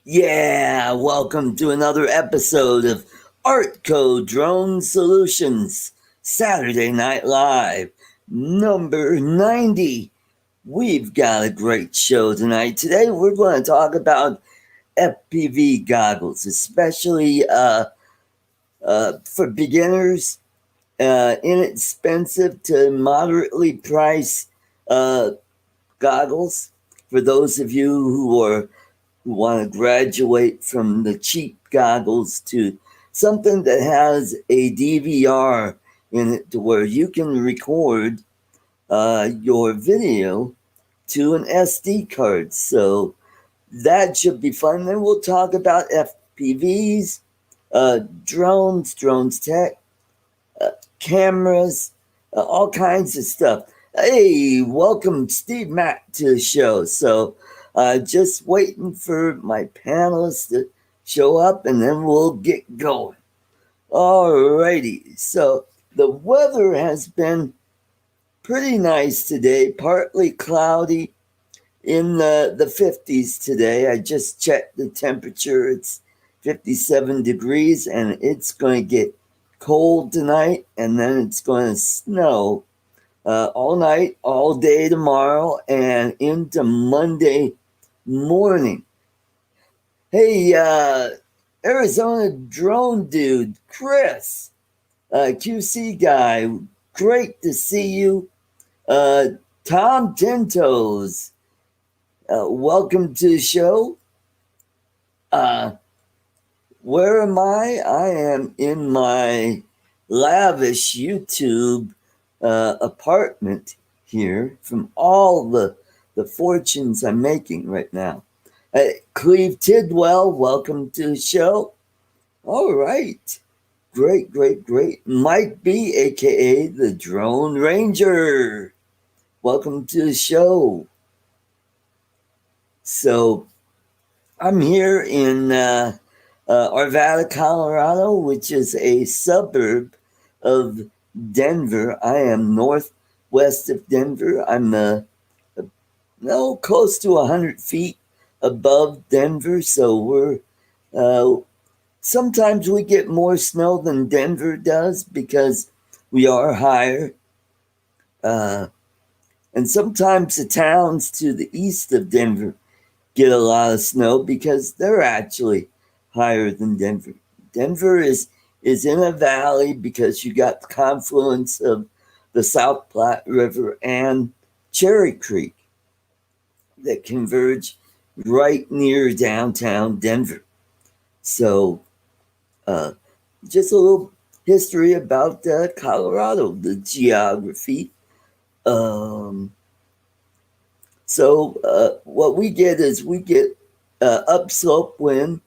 Yeah, welcome to another episode of ArtCo Drone Solutions, Saturday Night Live, number 90. We've got a great show tonight. Today we're going to talk about FPV goggles, especially for beginners, inexpensive to moderately priced uh, goggles. For those of you who want to graduate from the cheap goggles to something that has a DVR in it to where you can record your video to an SD card. So that should be fun. Then we'll talk about FPVs, drones tech, cameras, all kinds of stuff. Hey, welcome Steve Mack to the show. So just waiting for my panelists to show up and then we'll get going. Alrighty, so the weather has been pretty nice today, partly cloudy in the 50s today. I just checked the temperature. It's 57 degrees and it's going to get cold tonight and then it's going to snow all night, all day tomorrow, and into Monday morning. Hey, Arizona drone dude, Chris, QC guy, great to see you. Uh, Tom Tintos, welcome to the show. Uh, where am I? I am in my lavish YouTube apartment here from all the fortunes I'm making right now. Cleve Tidwell, welcome to the show. All right. Great. Mike B, aka the Drone Ranger. Welcome to the show. So I'm here in Arvada, Colorado, which is a suburb of Denver. I am northwest of Denver. I'm close to 100 feet above Denver. So we're sometimes we get more snow than Denver does because we are higher. And sometimes the towns to the east of Denver get a lot of snow because they're actually higher than Denver. Denver is in a valley because you got the confluence of the South Platte River and Cherry Creek that converge right near downtown Denver. So, just a little history about Colorado, the geography. Um, what we get is we get upslope wind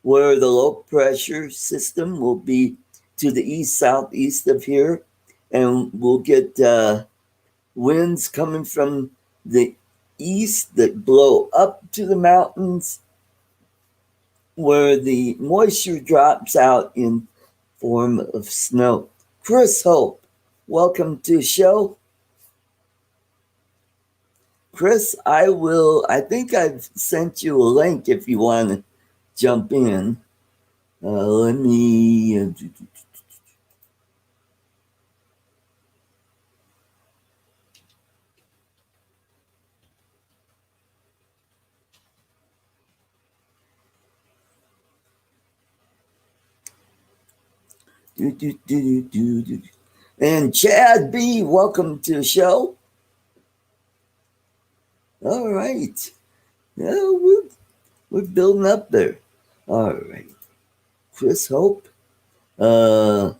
where the low pressure system will be to the east southeast of here, and we'll get winds coming from the east that blow up to the mountains where the moisture drops out in form of snow. Chris Hope, welcome to the show. Chris, I think I've sent you a link if you want to jump in. Let me. And Chad B, welcome to the show. All right. Yeah, we're building up there. All right. Chris Hope. Let's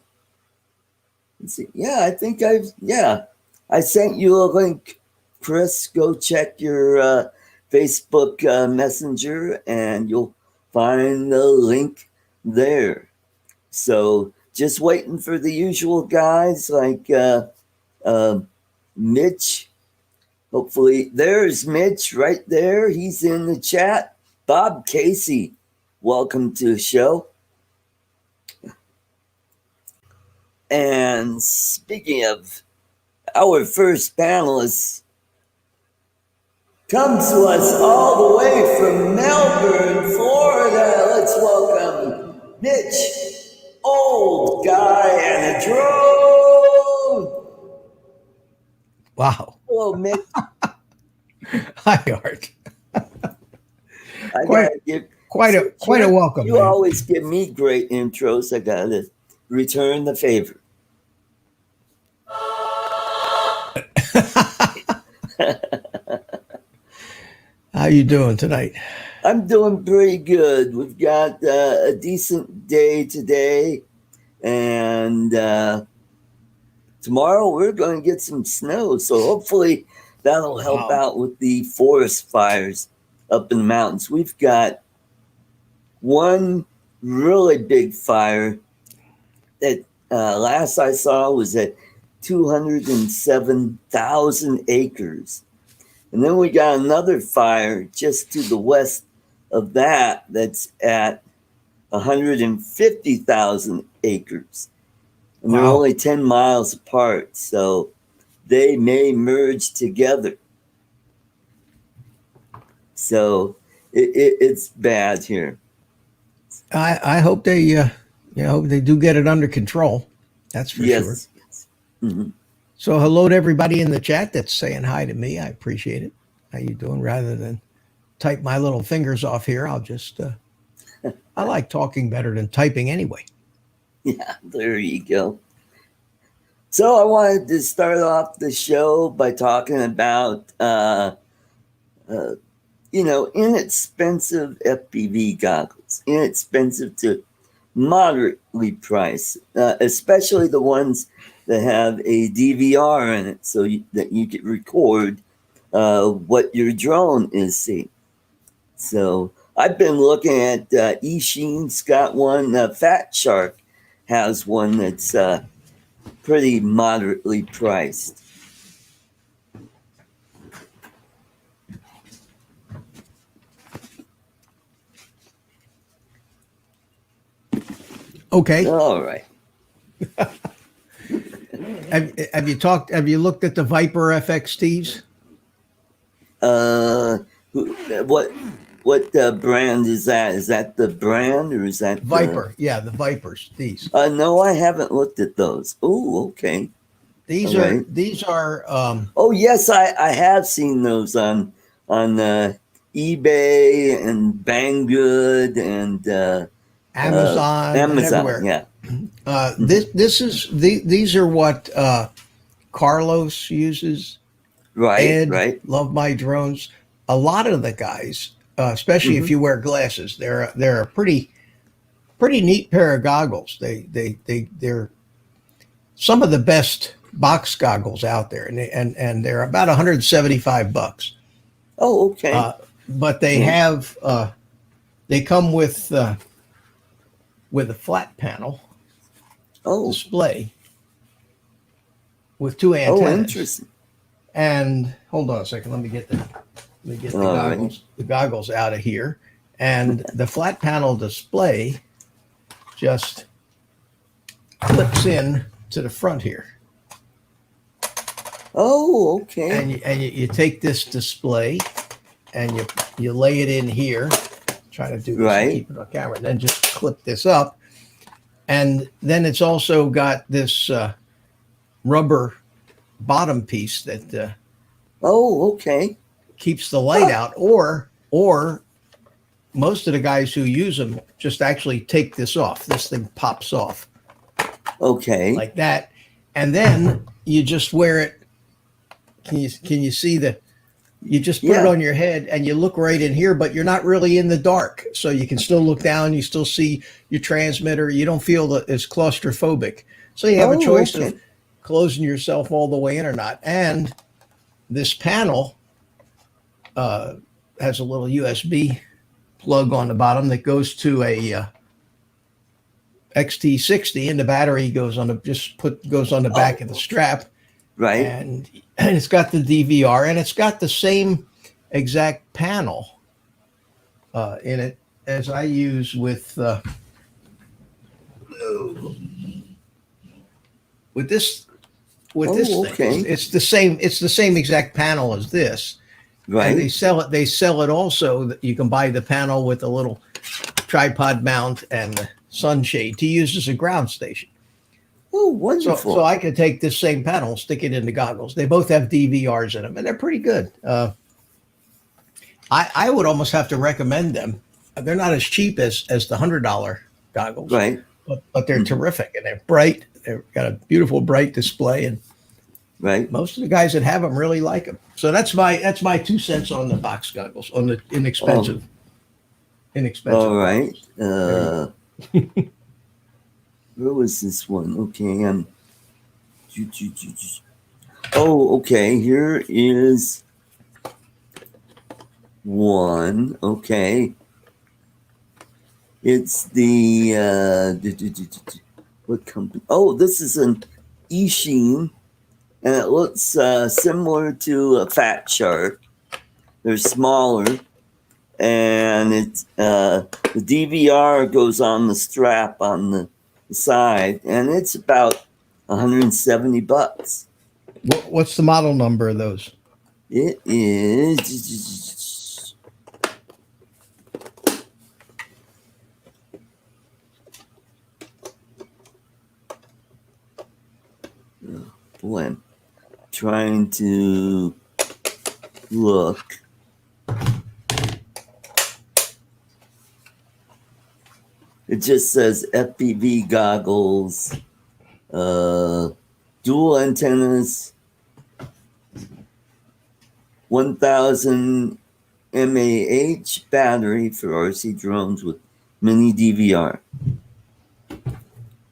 see. Yeah, I sent you a link. Chris, go check your Facebook Messenger and you'll find the link there. So just waiting for the usual guys like Mitch. Hopefully, there's Mitch right there. He's in the chat. Bob Casey, welcome to the show. And speaking of our first panelist, comes to us all the way from Melbourne, Florida. Let's welcome Mitch, old guy and a drone. Wow. Hello, Mitch. Hi, Art. I gotta give Quite a welcome. You man. always give me great intros. I gotta return the favor. How you doing tonight? I'm doing pretty good. We've got a decent day today, and tomorrow we're going to get some snow. So hopefully that'll help out with the forest fires up in the mountains. We've got one really big fire that last I saw was at 207,000 acres. And then we got another fire just to the west of that that's at 150,000 acres. And they're only 10 miles apart, so they may merge together. So it's bad here. I hope they hope they do get it under control. That's for sure. Yes. Mm-hmm. So hello to everybody in the chat that's saying hi to me. I appreciate it. How you doing? Rather than type my little fingers off here, I'll just I like talking better than typing anyway. Yeah, there you go. So I wanted to start off the show by talking about inexpensive FPV goggles, inexpensive to moderately priced, especially the ones that have a DVR in it, so that you can record what your drone is seeing. So I've been looking at eSheen's got one. Fat Shark has one that's pretty moderately priced. Okay. All right. Have you looked at the Viper FXTs? What brand is that? Is that the brand or is that Viper? Yeah, the Vipers. These. No, I haven't looked at those. Oh, okay. These are. Oh yes, I have seen those on eBay and Banggood and Amazon. Amazon, yeah. These are what Carlos uses. Right, Ed, right. Love My Drones. A lot of the guys, especially if you wear glasses, they're a pretty neat pair of goggles. They're some of the best box goggles out there, and they're about $175. Oh, okay. But they have they come with a flat panel display with two antennas. Oh, interesting. And hold on a second, let me get the goggles out of here. And the flat panel display just clips in to the front here. Oh, okay. And you take this display and you lay it in here. Try to do this and keep it on camera. And then just clip this up. And then it's also got this rubber bottom piece that keeps the light out. Or most of the guys who use them just actually take this off. This thing pops off. Okay. Like that. And then you just wear it. Can you see you just put it on your head and you look right in here, but you're not really in the dark. So you can still look down. You still see your transmitter. You don't feel as claustrophobic. So you have a choice of closing yourself all the way in or not. And this panel has a little USB plug on the bottom that goes to a XT60, and the battery goes on the back of the strap. Right. And it's got the DVR, and it's got the same exact panel in it as I use with this thing. Okay. It's the same exact panel as this, And Right. they sell it also that you can buy the panel with a little tripod mount and the sunshade to use as a ground station. Oh, So wonderful. I could take this same panel, stick it in the goggles. They both have DVRs in them, and they're pretty good. I would almost have to recommend them. They're not as cheap as the $100 goggles, Right. but they're Mhm. terrific and they're bright. They've got a beautiful bright display, and Right. most of the guys that have them really like them. So that's my 2 cents on the box goggles, on the Oh, all inexpensive right. goggles. There you go. Where was this one? Okay, oh, okay. Here is one. Okay, it's the what company? Oh, this is an Ishin, and it looks similar to a Fat Shark. They're smaller, and it's the DVR goes on the strap on the side, and it's about $170. What's the model number of those? It is. Boy, I'm trying to look. It just says FPV goggles, dual antennas, 1000 mAh battery for RC drones with mini DVR.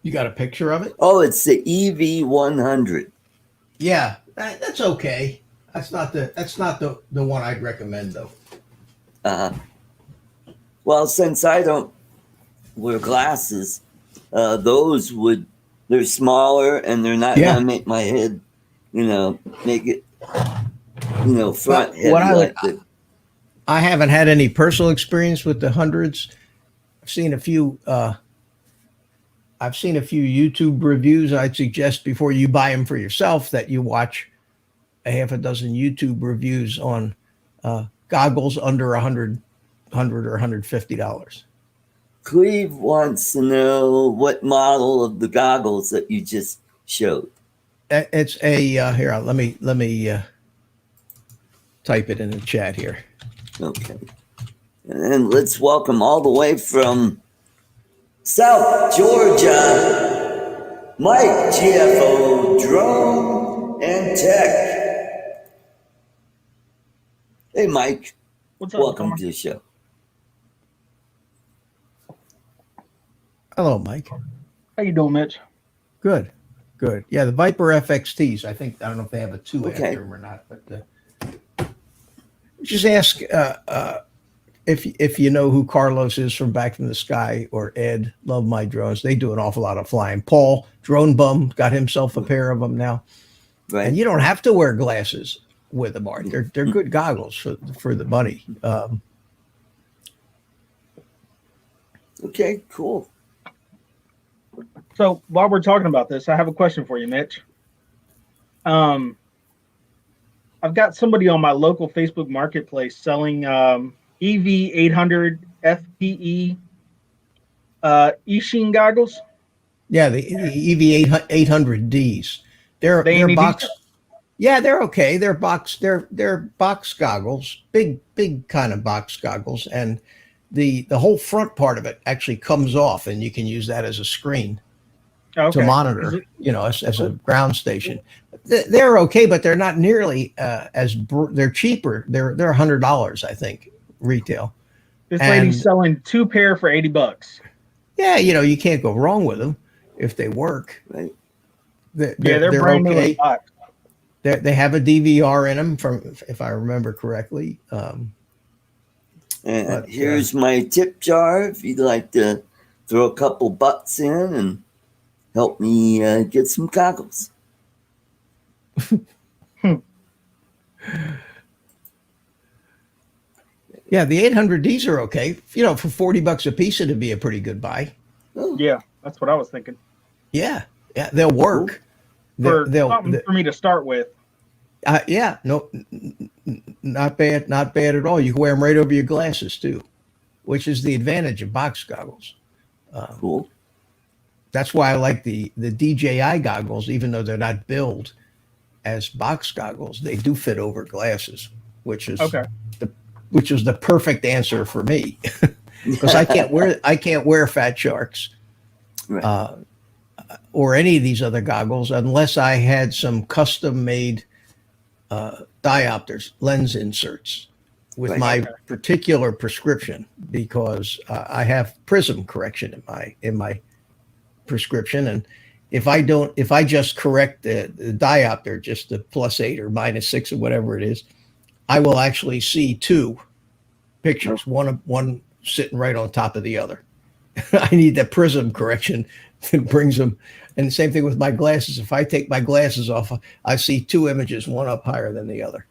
You got a picture of it? Oh, it's the EV100. Yeah, that's okay. That's not the one I'd recommend though. Well, since I don't wear glasses, they're smaller and they're not Yeah. gonna make my head, make it, front heavy What like the. I haven't had any personal experience with the hundreds. I've seen a few. I've seen a few YouTube reviews. I'd suggest before you buy them for yourself that you watch a half a dozen YouTube reviews on goggles under $100 or $150. Cleve wants to know what model of the goggles that you just showed. It's a here. Let me type it in the chat here. Okay. And let's welcome all the way from South Georgia, Mike, GFO, Drone and Tech. Hey, Mike. What's up? Welcome to the show. Hello, Mike. How you doing, Mitch? Good. Yeah, the Viper FXTs. I don't know if they have a 2 Okay. after them or not, but just ask if you know who Carlos is from Back from the Sky, or Ed. Love My Drones. They do an awful lot of flying. Paul, Drone Bum, got himself a pair of them now, Right. and you don't have to wear glasses with them, Art. They're good goggles for the money. Okay, cool. So while we're talking about this, I have a question for you, Mitch. I've got somebody on my local Facebook marketplace selling EV800 FPE Ishin goggles. Yeah, the EV 800Ds. They're any box. decent? Yeah, they're okay. They're box goggles, big kind of box goggles, and the whole front part of it actually comes off, and you can use that as a screen Okay. to monitor, as a ground station. They're okay, but they're not nearly they're cheaper. They're $100, I think, retail. This And- lady's selling 2 pair for $80. Yeah, you can't go wrong with them if they work. Right. They're brand new in okay. box. They have a DVR in them, if I remember correctly. And But, here's my tip jar if you'd like to throw a couple bucks in and help me get some goggles. Yeah, the 800Ds are okay. For $40 a piece, it'd be a pretty good buy. Oh, Yeah, that's what I was thinking. Yeah, they'll work. For They'll something for me to start with. yeah, Not bad, not bad at all. You can wear them right over your glasses too, which is the advantage of box goggles. Cool. That's why I like the DJI goggles, even though they're not billed as box goggles. They do fit over glasses, which is Okay. the perfect answer for me, because I can't wear Fat Sharks Right. or any of these other goggles unless I had some custom made diopters, lens inserts with Right. my Okay. particular prescription, because I have prism correction in my prescription, and if I just correct the diopter, just the +8 or -6 or whatever it is, I will actually see two pictures, one sitting right on top of the other. I need that prism correction that brings them. And the same thing with my glasses. If I take my glasses off, I see two images, one up higher than the other.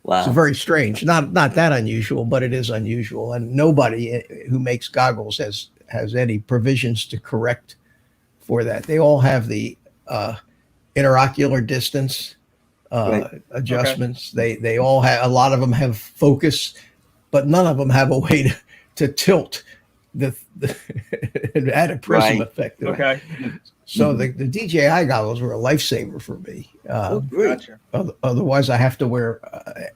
Wow. It's very strange. Not that unusual, but it is unusual. And nobody who makes goggles has any provisions to correct for that. They all have the interocular distance Right. adjustments. They all have. A lot of them have focus, but none of them have a way to tilt the and add a prism Right. effect to it. Okay. So the DJI goggles were a lifesaver for me. Oh, great. Gotcha. Otherwise, I have to wear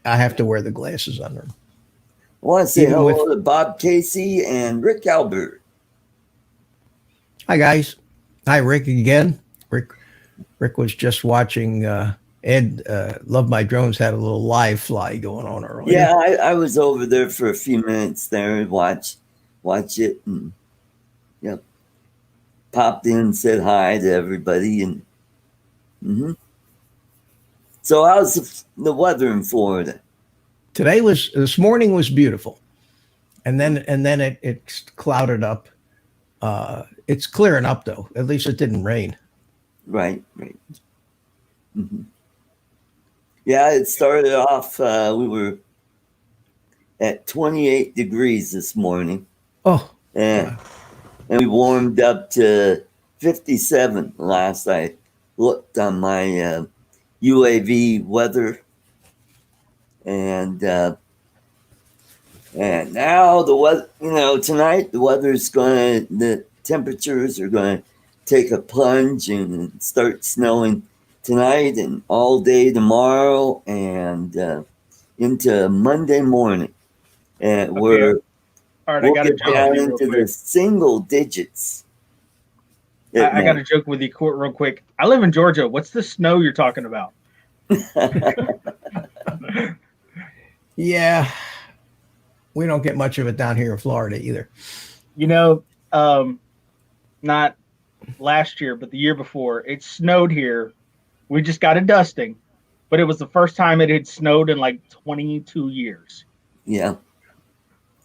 the glasses under them. I want to say Even hello with- to Bob Casey and Rick Albert. Hi guys, hi Rick again. Rick was just watching. Ed, Love My Drones had a little live fly going on earlier. Yeah, I was over there for a few minutes there and watch it, and popped in, said hi to everybody, and So how's the weather in Florida? This morning was beautiful, and then it clouded up. It's clearing up though. At least it didn't rain. Right. Yeah, it started off. We were at 28 degrees this morning, Oh, and we warmed up to 57 last I looked on my UAV weather, and now the weather. Tonight the temperatures are going to take a plunge and start snowing tonight and all day tomorrow and into Monday morning. And Okay. we'll All right. I got a get joke down with you real into the quick. single digits. I got a joke with you real quick. I live in Georgia. What's the snow you're talking about? yeah. We don't get much of it down here in Florida either. Not last year, but the year before, it snowed here. We just got a dusting, but it was the first time it had snowed in like 22 years. Yeah.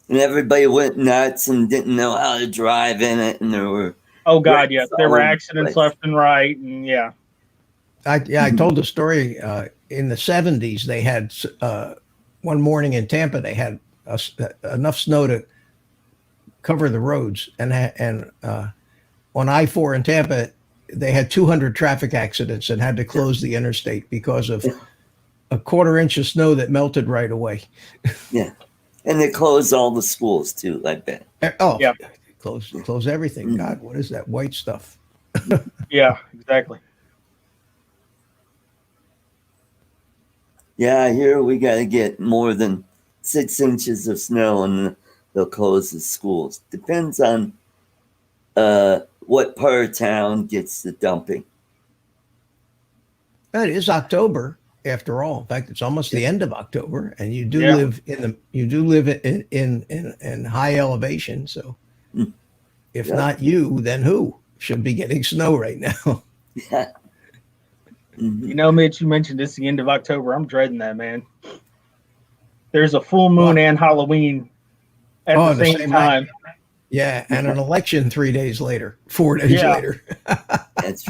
And everybody went nuts and didn't know how to drive in it, and there were Oh God, wrecks yes, there all were over the accidents place. left and right, and yeah. I told the story in the 70s. They had one morning in Tampa. They had enough snow to cover the roads, and on I-4 in Tampa, they had 200 traffic accidents and had to close the interstate because of a quarter inch of snow that melted right away. Yeah. And they closed all the schools too, I bet. Oh, Yeah. Close everything. God, what is that white stuff? Yeah, exactly. Yeah, here we got to get more than 6 inches of snow and they'll close the schools. Depends on what part of town gets the dumping. It is October after all. In fact, it's almost the end of October, and you do Yeah. live in high elevation. So, if Yeah. not you, then who should be getting snow right now? Yeah. Mitch, you mentioned it's the end of October. I'm dreading that, man. There's a full moon and Halloween at the the same same time. night. Yeah, and an election 3 days later, 4 days Yeah. later. That's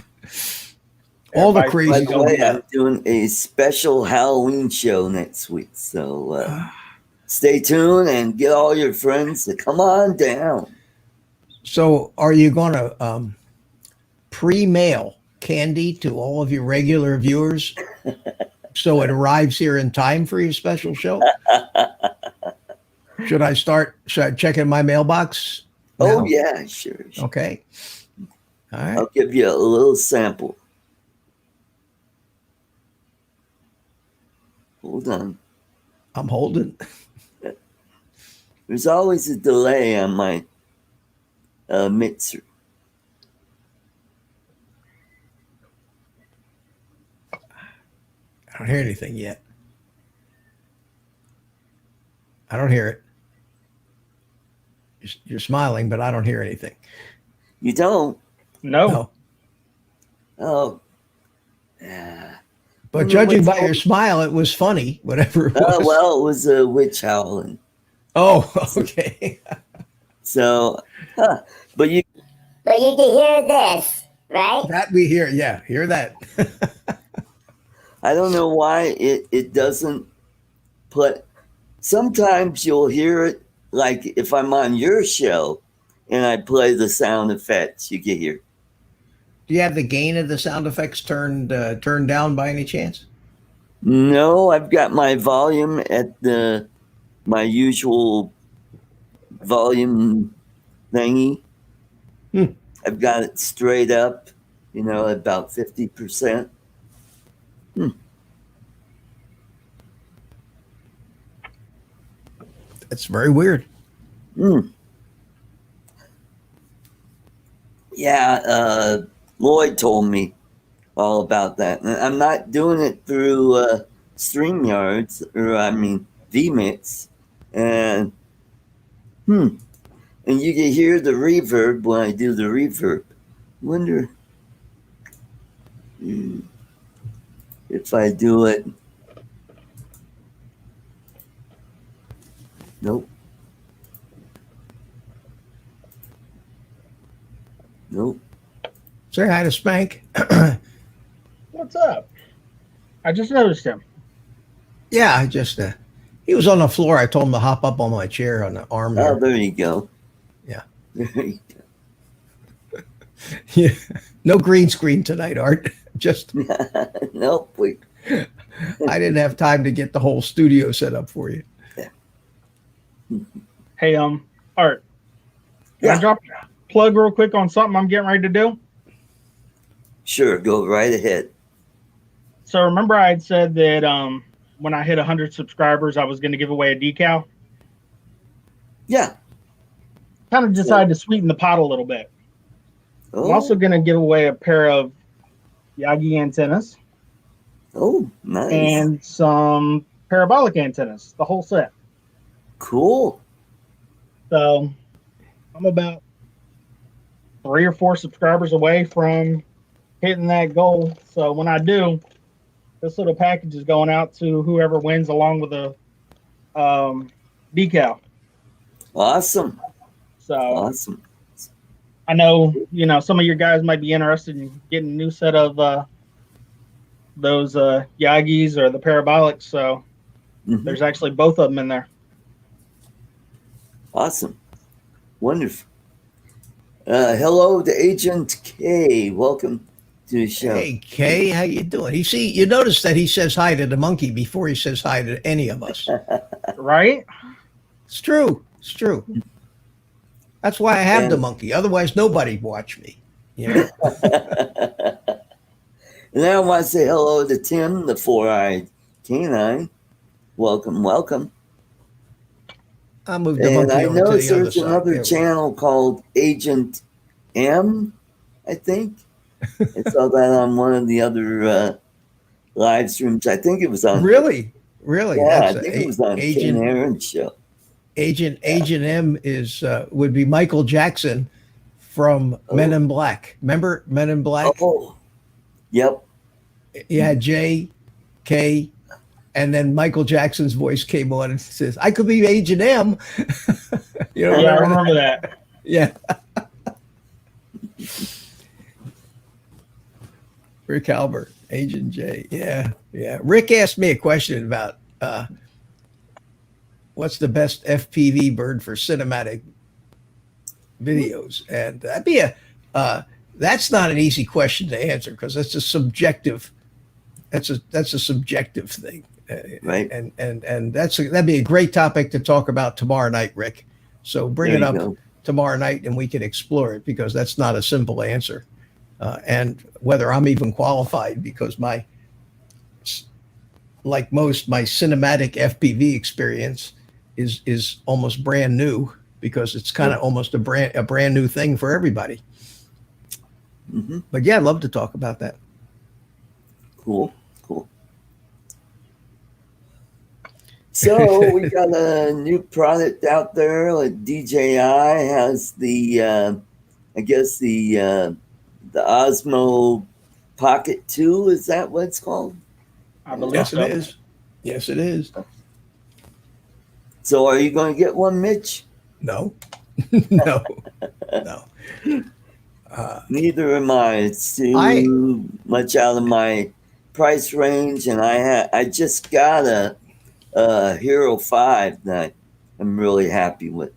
All the Everybody's crazy. By the going way, nuts. I'm doing a special Halloween show next week. So stay tuned and get all your friends to come on down. So, are you going to pre-mail candy to all of your regular viewers So it arrives here in time for your special show? Should I check in my mailbox now? Oh, yeah, sure. Okay. All right. I'll give you a little sample. Hold on. I'm holding. There's always a delay on my mixer. I don't hear anything yet. I don't hear it. You're smiling, but I don't hear anything. You don't? No. Oh. Yeah. But judging by your smile, it was funny, whatever it was. Oh, well, it was a witch howling. Oh, okay. So, but you can hear this, right? That we hear, yeah, hear that. I don't know why it doesn't put. Sometimes you'll hear it, like if I'm on your show and I play the sound effects, you can hear. Do you have the gain of the sound effects turned down by any chance? No, I've got my volume at my usual volume thingy. I've got it straight up, about 50%. That's very weird. Yeah, Lloyd told me all about that. And I'm not doing it through StreamYards, vMix. And you can hear the reverb when I do the reverb. Wonder if I do it. Nope. Say hi to Spank. What's up? I just noticed him. Yeah, I just he was on the floor. I told him to hop up on my chair on the arm there. Oh, there you go. Yeah. There you go. Yeah. No green screen tonight, Art. Just nope. I didn't have time to get the whole studio set up for you. Hey, Art. Can I drop a plug real quick on something I'm getting ready to do? Sure, go right ahead. So remember I had said that when I hit 100 subscribers, I was going to give away a decal? Yeah. Kind of decided to sweeten the pot a little bit. Oh. I'm also going to give away a pair of Yagi antennas. Oh, nice. And some parabolic antennas, the whole set. Cool. So I'm about 3 or 4 subscribers away from hitting that goal. So when I do, this little package is going out to whoever wins along with a decal. Awesome. So awesome. I know, some of your guys might be interested in getting a new set of those Yagis or the parabolics. So there's actually both of them in there. Awesome. Wonderful. Hello to Agent K. Welcome to the show. Hey, Kay, how you doing? You notice that he says hi to the monkey before he says hi to any of us. Right? It's true. It's true. That's why I have the monkey. Otherwise, nobody'd watch me. And I want to say hello to Tim, the 4-eyed canine. Welcome, welcome. I'll move the monkey I over know to the other there's side. another channel called Agent M, I think. I saw that on one of the other live streams. I think it was on. Really? Yeah, I think it was on Ken Aaron's show. Agent M would be Michael Jackson from Men in Black. Remember Men in Black? Oh, yep. Yeah, J, K, and then Michael Jackson's voice came on and says, "I could be Agent M." Yeah, I remember that. Yeah. Rick Albert, Agent J. Yeah, yeah. Rick asked me a question about what's the best FPV bird for cinematic videos, and that'd be that's not an easy question to answer because that's a subjective that's a subjective thing, Right. And that'd be a great topic to talk about tomorrow night, Rick. So bring There it you up go. tomorrow night, and we can explore it, because that's not a simple answer, and whether I'm even qualified, because like most, my cinematic FPV experience is almost brand new, because it's kind of almost a brand new thing for everybody. Mm-hmm. But yeah, I'd love to talk about that. Cool. So we got a new product out there. DJI has the, I guess the Osmo Pocket 2. Is that what it's called? I believe Yes, so. it is. Yes, it is. So are you going to get one, Mitch? No, no, no. Neither am I. It's too much out of my price range, and I just got a Hero 5 that I'm really happy with.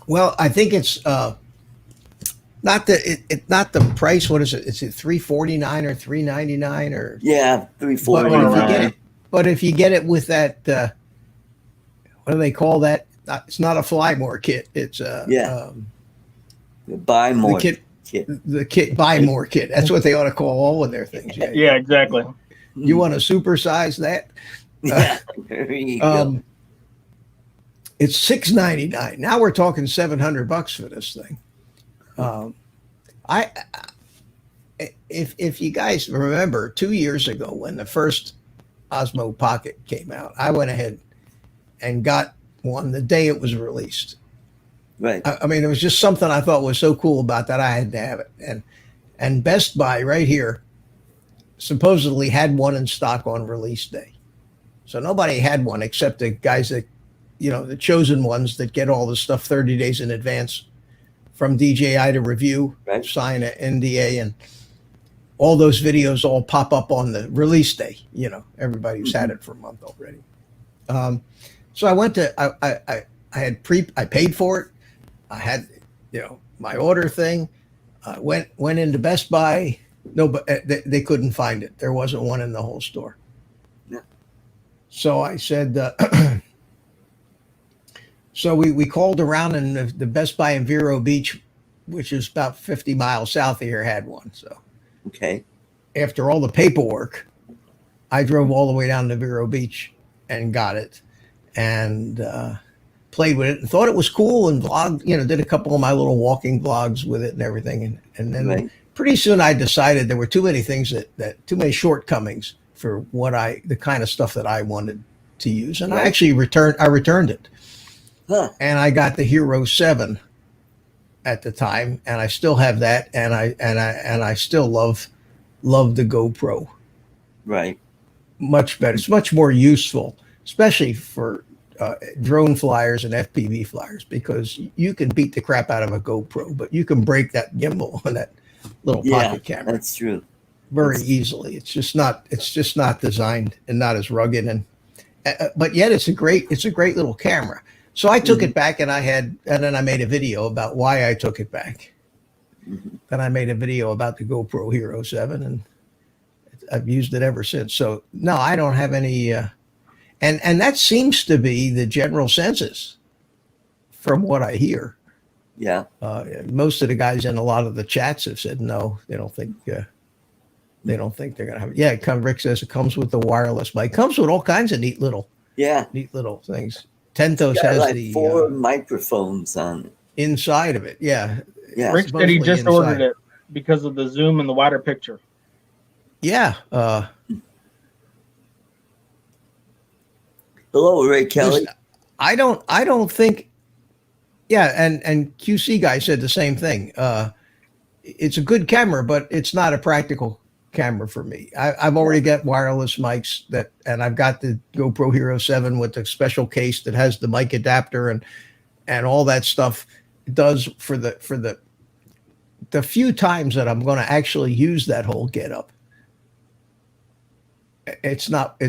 Well, I think it's not the price. What is it? Is it $349 or $399 or? Yeah, But if you get 349. it, with that, what do they call that? It's not a fly more kit. It's Buy more kit. kit. The kit, buy more kit. That's what they ought to call all of their things. Yeah, exactly. You want to supersize that? Yeah, there you go. It's $699. Now we're talking $700 for this thing. If you guys remember 2 years ago when the first Osmo Pocket came out, I went ahead and got one the day it was released. Right. I mean, there was just something I thought was so cool about that, I had to have it. And Best Buy right here supposedly had one in stock on release day. So nobody had one except the guys that, the chosen ones that get all the stuff 30 days in advance from DJI to review, Right. sign an NDA, and all those videos all pop up on the release day. Everybody who's had it for a month already. So I went to, I paid for it. I had, my order thing. I went into Best Buy. No, but they couldn't find it. There wasn't one in the whole store. Yeah. So I said, so we called around, and the Best Buy in Vero Beach, which is about 50 miles south of here, had one. So Okay. after all the paperwork, I drove all the way down to Vero Beach and got it, and played with it and thought it was cool, and vlogged, did a couple of my little walking vlogs with it and everything. And then Right. pretty soon I decided there were too many things too many shortcomings for the kind of stuff that I wanted to use. And I Right. actually returned it. Huh. And I got the Hero 7 at the time, and I still have that, and I still love the GoPro Right. much better. It's much more useful, especially for drone flyers and FPV flyers, because you can beat the crap out of a GoPro, but you can break that gimbal on that little Yeah, pocket camera that's true. very easily. It's just not designed and not as rugged, and but yet it's a great little camera. So I took it back, and then I made a video about why I took it back. Then I made a video about the GoPro Hero 7, and I've used it ever since. So no, I don't have any, and that seems to be the general census from what I hear. Yeah. Most of the guys in a lot of the chats have said no, they don't think they're gonna have it. Yeah, Rick says it comes with the wireless mic. It comes with all kinds of neat little things. Tentos Got has like the 4 microphones on it. inside of it. Yeah. Yeah. Rick said he supposedly just inside. ordered it because of the zoom and the wider picture. Yeah. Hello, Ray Kelly. I don't think. Yeah, and QC guy said the same thing. It's a good camera, but it's not a practical camera for me. I've already got wireless mics and I've got the GoPro Hero 7 with the special case that has the mic adapter and all that stuff. It does for the few times that I'm going to actually use that whole getup. It's not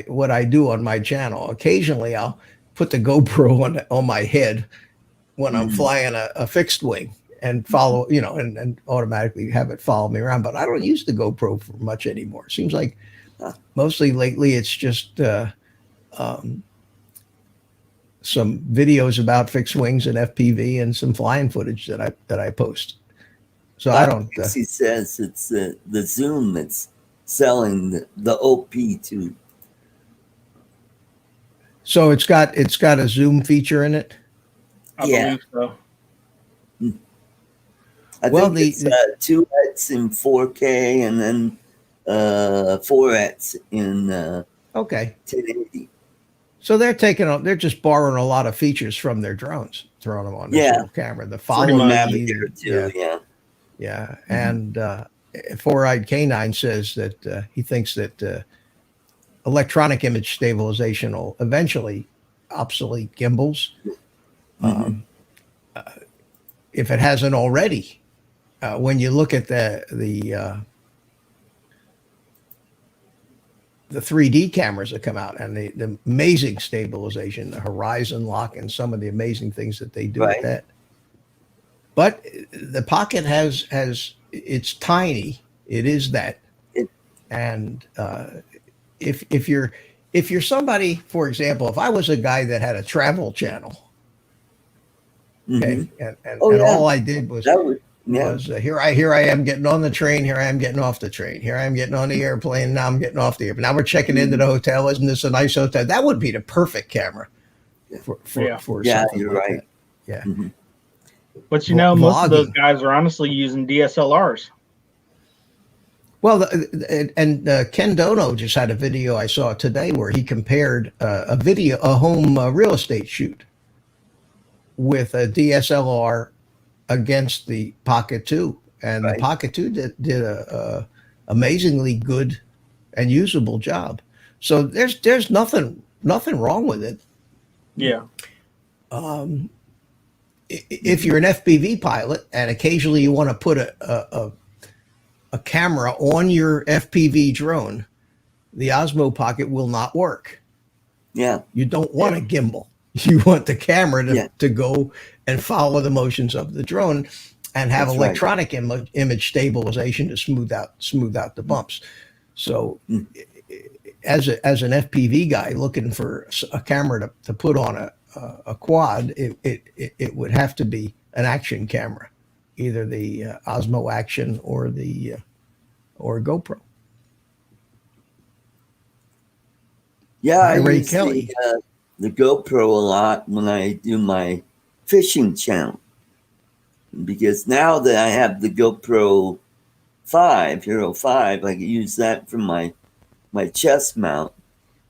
what I do on my channel. Occasionally I'll put the GoPro on my head when I'm flying a fixed wing, and follow, and automatically have it follow me around. But I don't use the GoPro for much anymore. It seems like mostly lately it's just some videos about fixed wings and FPV and some flying footage that I post. So I don't. He says it's the Zoom that's selling the OP too. So it's got a zoom feature in it. I believe so. I think it's 2x in 4K and then 4x in 1080. So they're just borrowing a lot of features from their drones, throwing them on this little camera. The following Mavic too, yeah. And Four-Eyed Canine says that he thinks that electronic image stabilization will eventually obsolete gimbals, if it hasn't already. When you look at the 3D cameras that come out and the amazing stabilization, the horizon lock, and some of the amazing things that they do with that. But the Pocket has it's tiny. It is that, and if you're somebody, for example, if I was a guy that had a travel channel, and all I did was here I am getting on the train, here I am getting off the train, here I am getting on the airplane, now I'm getting off the airplane, now we're checking into the hotel, isn't this a nice hotel? That would be the perfect camera for something you're like right. That. Mm-hmm. But most of those guys are honestly using DSLRs. Well, Ken Dono just had a video I saw today where he compared a home real estate shoot with a DSLR against the Pocket 2, and the Pocket 2 did a amazingly good and usable job. So there's nothing wrong with it. Yeah. If you're an FPV pilot and occasionally you want to put a camera on your FPV drone, the Osmo Pocket will not work. Yeah. You don't want a gimbal. You want the camera to go and follow the motions of the drone and have electronic image stabilization to smooth out the bumps. So as an FPV guy looking for a camera to put on a quad, it would have to be an action camera, either the Osmo Action or GoPro. Yeah, I use the GoPro a lot when I do my fishing channel, because now that I have the GoPro 5, Hero 5, I can use that for my chest mount,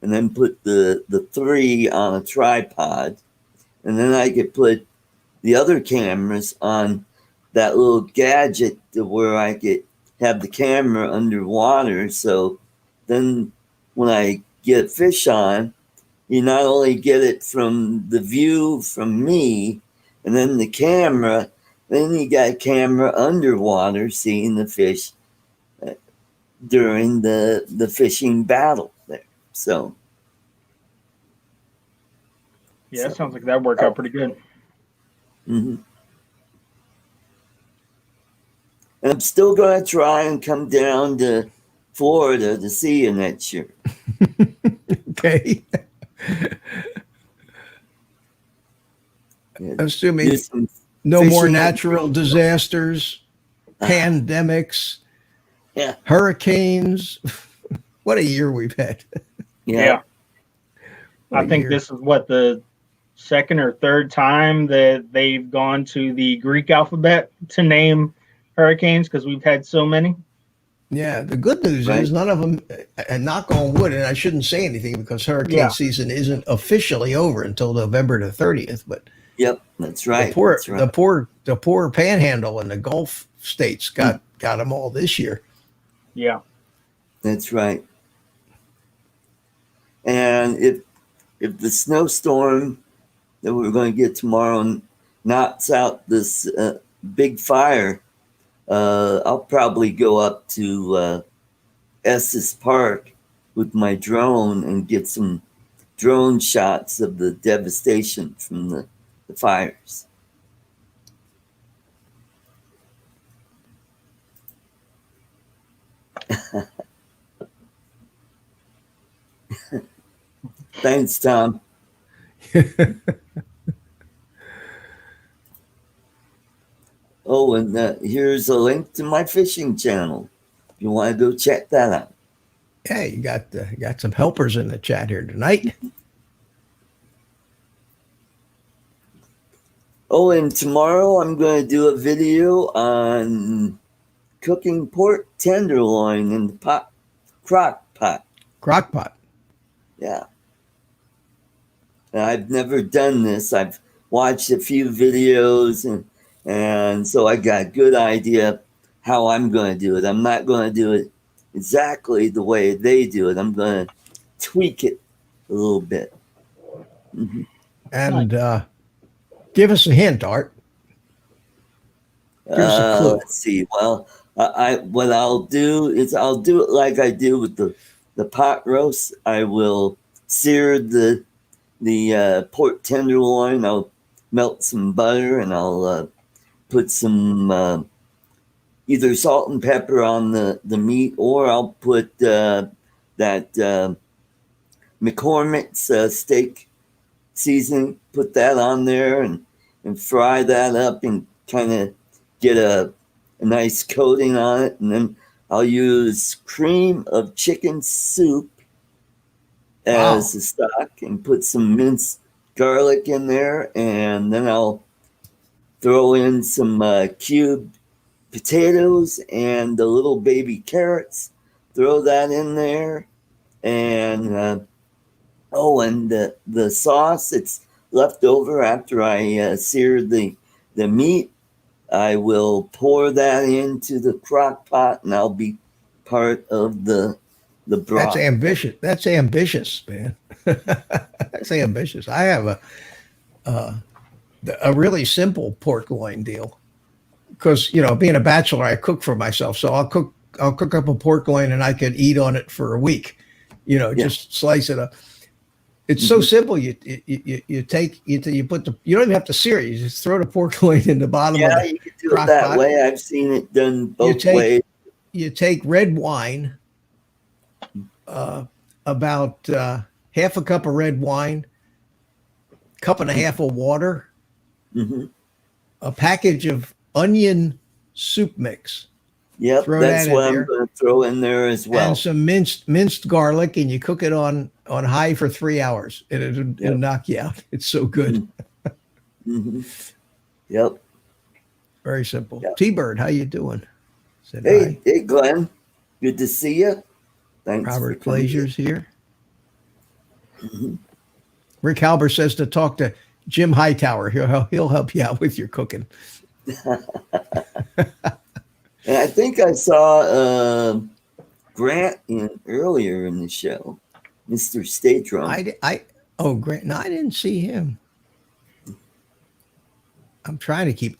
and then put the 3 on a tripod, and then I could put the other cameras on that little gadget to where I could have the camera underwater. So then when I get fish on, you not only get it from the view from me and then the camera, then you got camera underwater seeing the fish during the fishing battle there. So yeah, it sounds like that worked out pretty good. Mm-hmm. And I'm still going to try and come down to Florida to see you next year. Okay. Assuming no more natural disasters, pandemics, hurricanes. What a year we've had. Yeah. I think this is the second or third time that they've gone to the Greek alphabet to name hurricanes, because we've had so many. Yeah, the good news is none of them, and knock on wood, and I shouldn't say anything because hurricane season isn't officially over until November the 30th, but that's right. The poor panhandle and the Gulf states got them all this year. Yeah. That's right. And if the snowstorm that we're going to get tomorrow knocks out this big fire, I'll probably go up to Estes Park with my drone and get some drone shots of the devastation from the fires. Thanks, Tom. Oh, and here's a link to my fishing channel. If you want to go check that out. Yeah, you got some helpers in the chat here tonight. Oh, and tomorrow I'm going to do a video on cooking pork tenderloin in the crock pot. Crock pot. Yeah. And I've never done this. I've watched a few videos, and so I got a good idea how I'm going to do it. I'm not going to do it exactly the way they do it. I'm going to tweak it a little bit. Mm-hmm. And give us a hint, Art. Give us a clue. Let's see. Well, what I'll do is I'll do it like I do with the pot roast. I will sear the pork tenderloin. I'll melt some butter and I'll put some either salt and pepper on the meat, or I'll put that McCormick's steak seasoning. Put that on there and fry that up and kind of get a nice coating on it. And then I'll use cream of chicken soup as the stock and put some minced garlic in there. And then I'll throw in some cubed potatoes and the little baby carrots. Throw that in there. And and the sauce that's left over after I seared the meat, I will pour that into the crock pot, and I'll be part of the broth. That's ambitious. That's ambitious, man. That's ambitious. I have a really simple pork loin deal because, you know, being a bachelor, I cook for myself. So I'll cook up a pork loin and I could eat on it for a week. You know, just slice it up. It's so simple. You put you don't even have to sear it. You just throw the pork loin in the bottom of the you can do it that way. I've seen it done both ways. You take red wine, about half a cup of red wine, cup and a half of water, a package of onion soup mix. Yep, that's what I'm going to throw in there as well. And some minced garlic, and you cook it on high for 3 hours, and it'll knock you out. It's so good. Yep. Very simple. Yep. T-Bird, how you doing? Hey, Glenn. Good to see you. Thanks. Robert Glazier's here. Rick Halber says to talk to Jim Hightower. He'll help you out with your cooking. And I think I saw Grant earlier in the show, Mr. State Drum. Grant. No, I didn't see him. I'm trying to keep.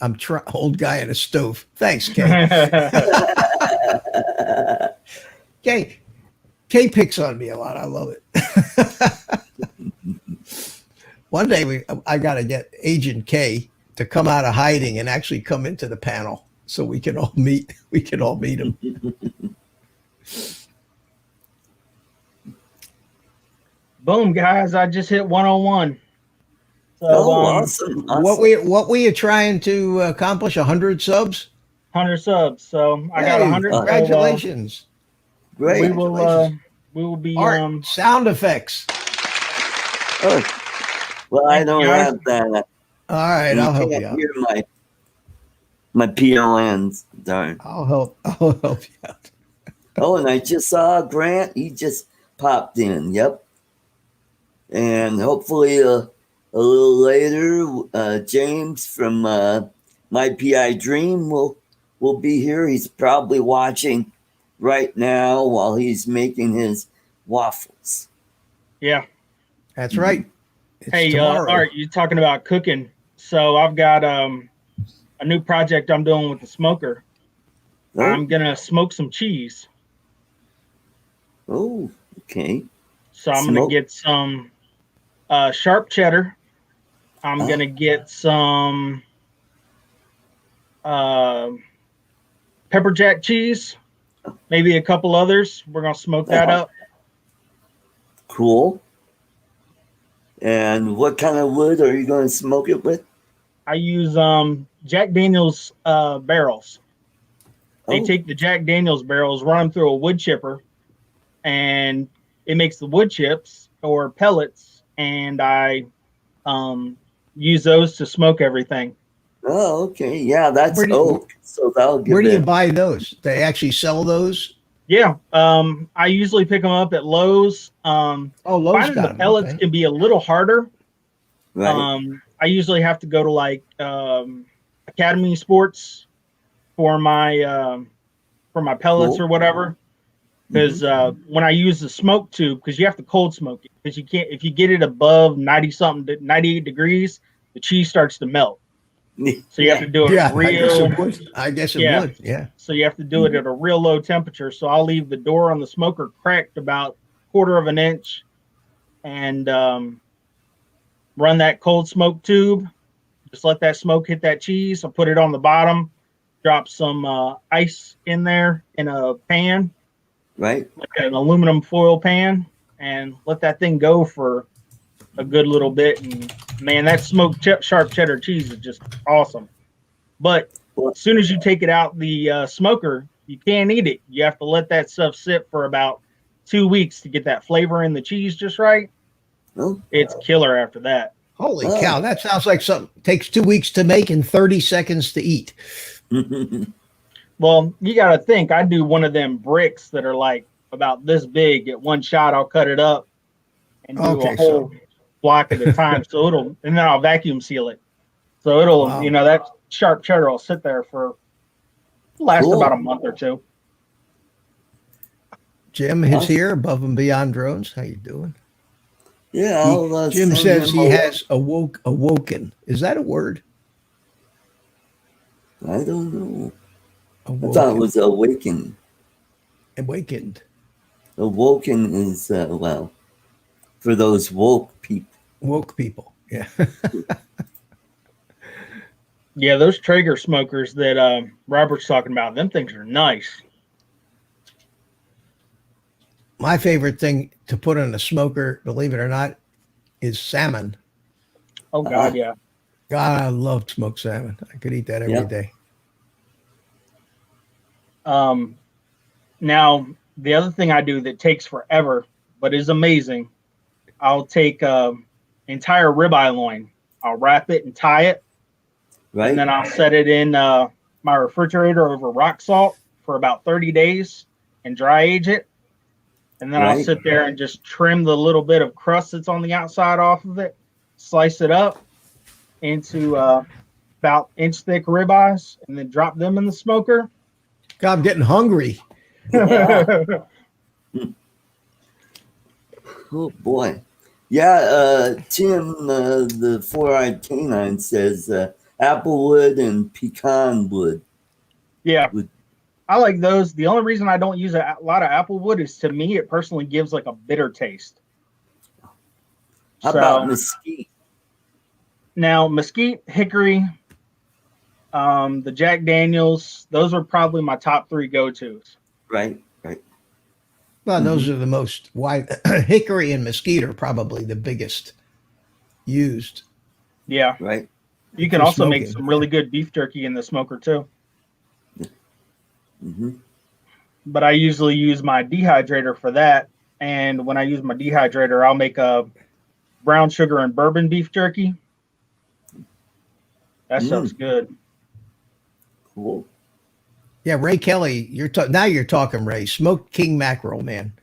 Old guy in a stove. Thanks, Kay. Kay picks on me a lot. I love it. One day I got to get Agent K to come out of hiding and actually come into the panel so we can all meet. We can all meet him. Boom, guys! I just hit 101. So, awesome. What were you trying to accomplish? 100 subs? 100 subs. So I got 100. Congratulations! Great. We will be Art, sound effects. Oh, well, I don't have that. All right, I'll help you out. Hear my PLNs. Darn. I'll help you out. Oh, and I just saw Grant. He just popped in. Yep. And hopefully a little later, James from My PI Dream will be here. He's probably watching right now while he's making his waffles. Yeah. That's right. Hey, Art, you're talking about cooking. So I've got a new project I'm doing with the smoker. Oh. I'm going to smoke some cheese. Oh, okay. So I'm going to get some sharp cheddar. I'm going to get some pepper jack cheese. maybe a couple others. We're gonna smoke that up. Cool. And what kind of wood are you going to smoke it with? I use Jack Daniel's barrels. They Oh, take the Jack Daniel's barrels, run them through a wood chipper, and it makes the wood chips or pellets. And I use those to smoke everything. oh, okay. Yeah, that's Where do you, oak. So that'll give where do you it. buy those? They actually sell those? Yeah, I usually pick them up at Lowe's. Oh, Lowe's Finding the got them. pellets Okay. can be a little harder. Right. I usually have to go to like Academy Sports for my pellets Cool. or whatever. Because when I use the smoke tube, because you have to cold smoke it, because you can't, if you get it above 90 something, 98 degrees, the cheese starts to melt. So you have to do it Yeah, I guess real, it would. I guess it yeah. would. Yeah. So you have to do it at a real low temperature. So I'll leave the door on the smoker cracked about quarter of an inch, and run that cold smoke tube. Just let that smoke hit that cheese. I'll put it on the bottom, drop some ice in there in a pan, Right. like an aluminum foil pan, and let that thing go for a good little bit. And man, that smoked sharp cheddar cheese is just awesome. But Well, as soon as you take it out the smoker, you can't eat it. You have to let that stuff sit for about 2 weeks to get that flavor in the cheese just right. oh, It's killer after that. Holy oh. cow. That sounds like something takes 2 weeks to make and 30 seconds to eat. Well, you got to think, I do one of them bricks that are like about this big. At one shot, I'll cut it up and do Okay, a whole block at a time. And then I'll vacuum seal it. So it'll, Wow. that sharp cheddar will sit there for, last Cool. about a month or two. Jim is Awesome. here, above and beyond drones. How you doing? Yeah, I'll Jim send says him he a- has awoken. Is that a word? I don't know. I Awoken. thought it was awakened. Awakened. Awoken is, well, for those woke people. Woke people. Yeah. Yeah, those Traeger smokers that Robert's talking about, them things are nice. My favorite thing to put in a smoker, believe it or not, is salmon. Oh, God, yeah. God, I love smoked salmon. I could eat that every day. Now, the other thing I do that takes forever, but is amazing, I'll take entire ribeye loin. I'll wrap it and tie it, Right. and then I'll set it in my refrigerator over rock salt for about 30 days and dry age it. And then I'll Right. sit there and just trim the little bit of crust that's on the outside off of it, slice it up into about inch thick ribeyes, and then drop them in the smoker. God, I'm getting hungry. Yeah. Oh boy. Yeah, Tim, the four-eyed canine says applewood and pecan wood. Yeah. Would- I like those. The only reason I don't use a lot of apple wood is, to me, it personally gives like a bitter taste. How about mesquite? Now, mesquite, hickory, the Jack Daniels, those are probably my top 3 go-tos. Right, right. Well, those are the most wide. Hickory and mesquite are probably the biggest used. Yeah. Right. You can For also make smoking. some really good beef jerky in the smoker too. Mm-hmm. But I usually use my dehydrator for that. And when I use my dehydrator, I'll make a brown sugar and bourbon beef jerky. That stuff's good. Cool. Yeah, Ray Kelly, now you're talking, Ray. Smoked king mackerel, man.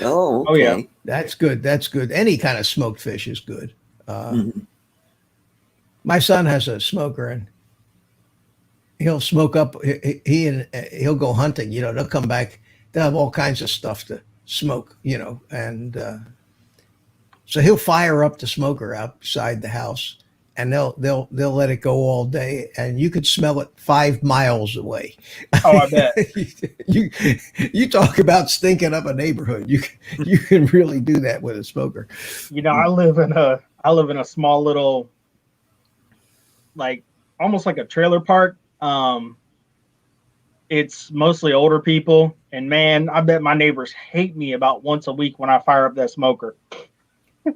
Oh, okay. Oh, yeah. That's good. That's good. Any kind of smoked fish is good. Mhm. My son has a smoker, and he'll smoke up. He'll go hunting. They'll come back. They'll have all kinds of stuff to smoke. And so he'll fire up the smoker outside the house, and they'll let it go all day, and you could smell it 5 miles away. Oh, I bet. you talk about stinking up a neighborhood. You can really do that with a smoker. I live in a small little, like almost like a trailer park. it's mostly older people. And man, I bet my neighbors hate me about once a week when I fire up that smoker.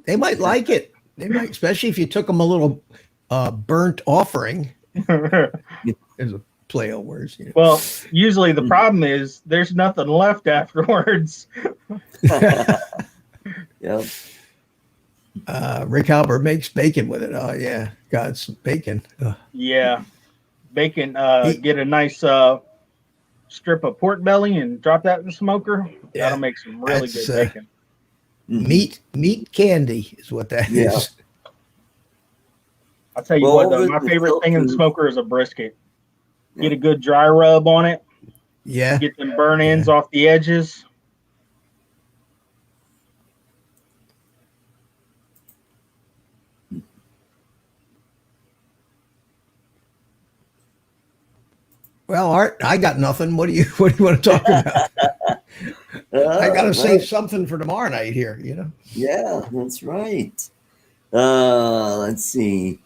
They might like it. They might, especially if you took them a little burnt offering. There's a play on words. You know. Well, usually the problem is there's nothing left afterwards. Yep. Rick Halbert makes bacon with it. Oh yeah, God's bacon. Yeah. Bacon, get a nice strip of pork belly and drop that in the smoker. Yeah, that'll make some really that's, good bacon. Meat candy is what that is. I'll tell you what, though, my favorite thing in the smoker is a brisket. Get a good dry rub on it. Yeah. Get them burn ends off the edges. Well, Art, I got nothing. What do you want to talk about? I got to save something for tomorrow night here, you know? Yeah, that's right. Let's see.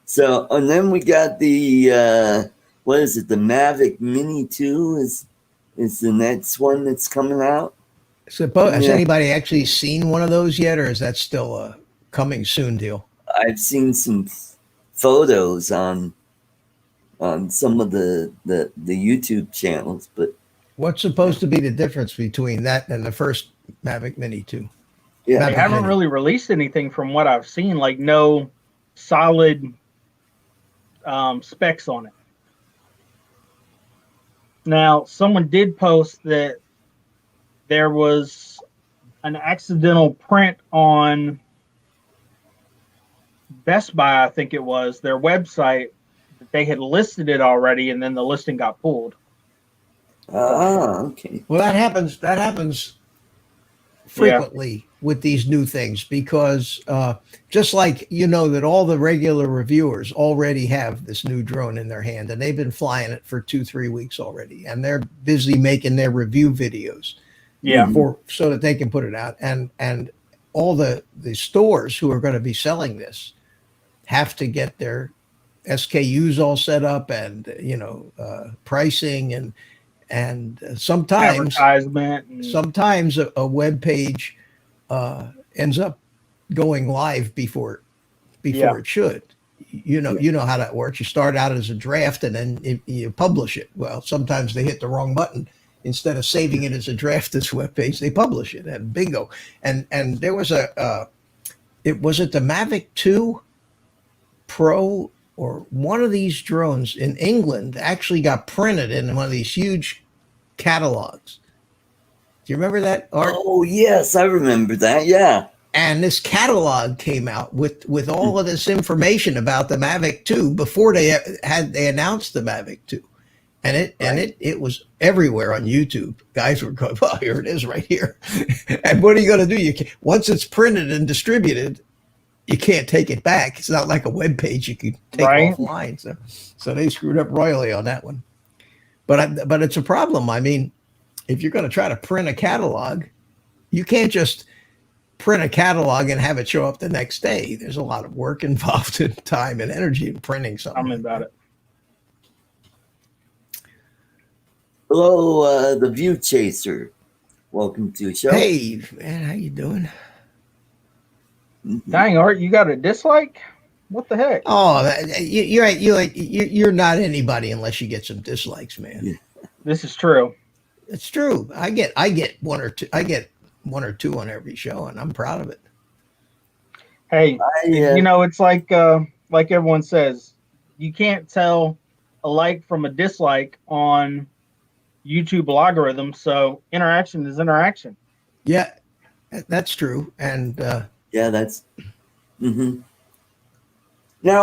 So, and then we got the, what is it? The Mavic Mini 2 is the next one that's coming out. Has anybody actually seen one of those yet, or is that still a coming soon deal? I've seen some photos on some of the YouTube channels, but what's supposed to be the difference between that and the first Mavic Mini 2? Yeah, they haven't really released anything from what I've seen, like no solid specs on it. Now, someone did post that there was an accidental print on Best Buy, I think it was, their website, that they had listed it already, and then the listing got pulled. Okay. Well, that happens frequently with these new things, because just like that all the regular reviewers already have this new drone in their hand, and they've been flying it for 2-3 weeks already, and they're busy making their review videos so that they can put it out, and all the stores who are going to be selling this have to get their SKUs all set up, and pricing, and sometimes advertisement. Sometimes a web page ends up going live before it should. You know how that works. You start out as a draft, and then you publish it. Well, sometimes they hit the wrong button. Instead of saving it as a draft, this web page, they publish it, and bingo. And there was was it the Mavic 2 Pro, or one of these drones in England actually got printed in one of these huge catalogs. Do you remember that, Art? Oh, yes, I remember that. Yeah. And this catalog came out with all of this information about the Mavic 2 before they announced the Mavic 2. And it was everywhere on YouTube. Guys were going, well, here it is right here. And what are you going to do? Once it's printed and distributed, you can't take it back. It's not like a web page you can take offline. So they screwed up royally on that one. But it's a problem. I mean, if you're going to try to print a catalog, you can't just print a catalog and have it show up the next day. There's a lot of work involved in time and energy in printing something. Tell me about it. Hello, the View Chaser. Welcome to the show. Hey, man, how you doing? Dang, Art, you got a dislike? What the heck? Oh, you're not anybody unless you get some dislikes, man. Yeah. This is true. It's true. I get one or two. I get one or two on every show, and I'm proud of it. Hey, it's like everyone says, you can't tell a like from a dislike on YouTube algorithm. So interaction is interaction. Yeah, that's true. And that's. No,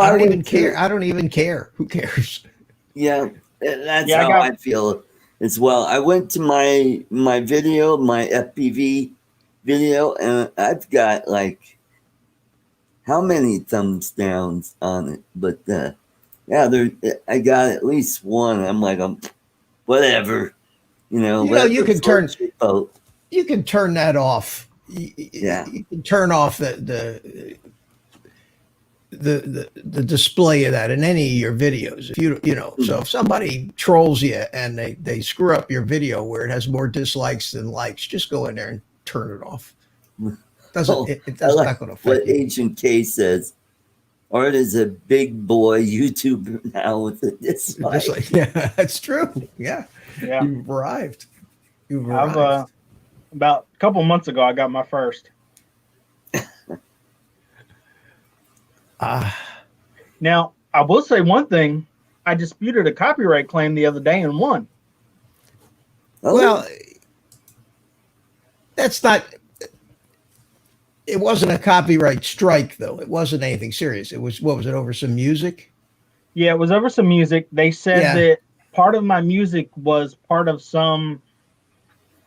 I don't even care. I don't even care. Who cares? Yeah, that's how I feel as well. I went to my video, my FPV video, and I've got like how many thumbs downs on it? But I got at least one. I'm like, whatever, you can turn that off. Yeah, you can turn off the display of that in any of your videos. If you know, so if somebody trolls you and they screw up your video where it has more dislikes than likes, just go in there and turn it off. It's not going to affect what you. Agent K says. Art is a big boy YouTuber now with a dislike. Yeah, that's true. Yeah. Yeah. You've arrived. I've about a couple months ago I got my first. Now, I will say one thing. I disputed a copyright claim the other day and won. Oh, Well, that's not. It wasn't a copyright strike, though. It wasn't anything serious. It was, what was it, over some music? Yeah, it was over some music. They said Yeah. that part of my music was part of some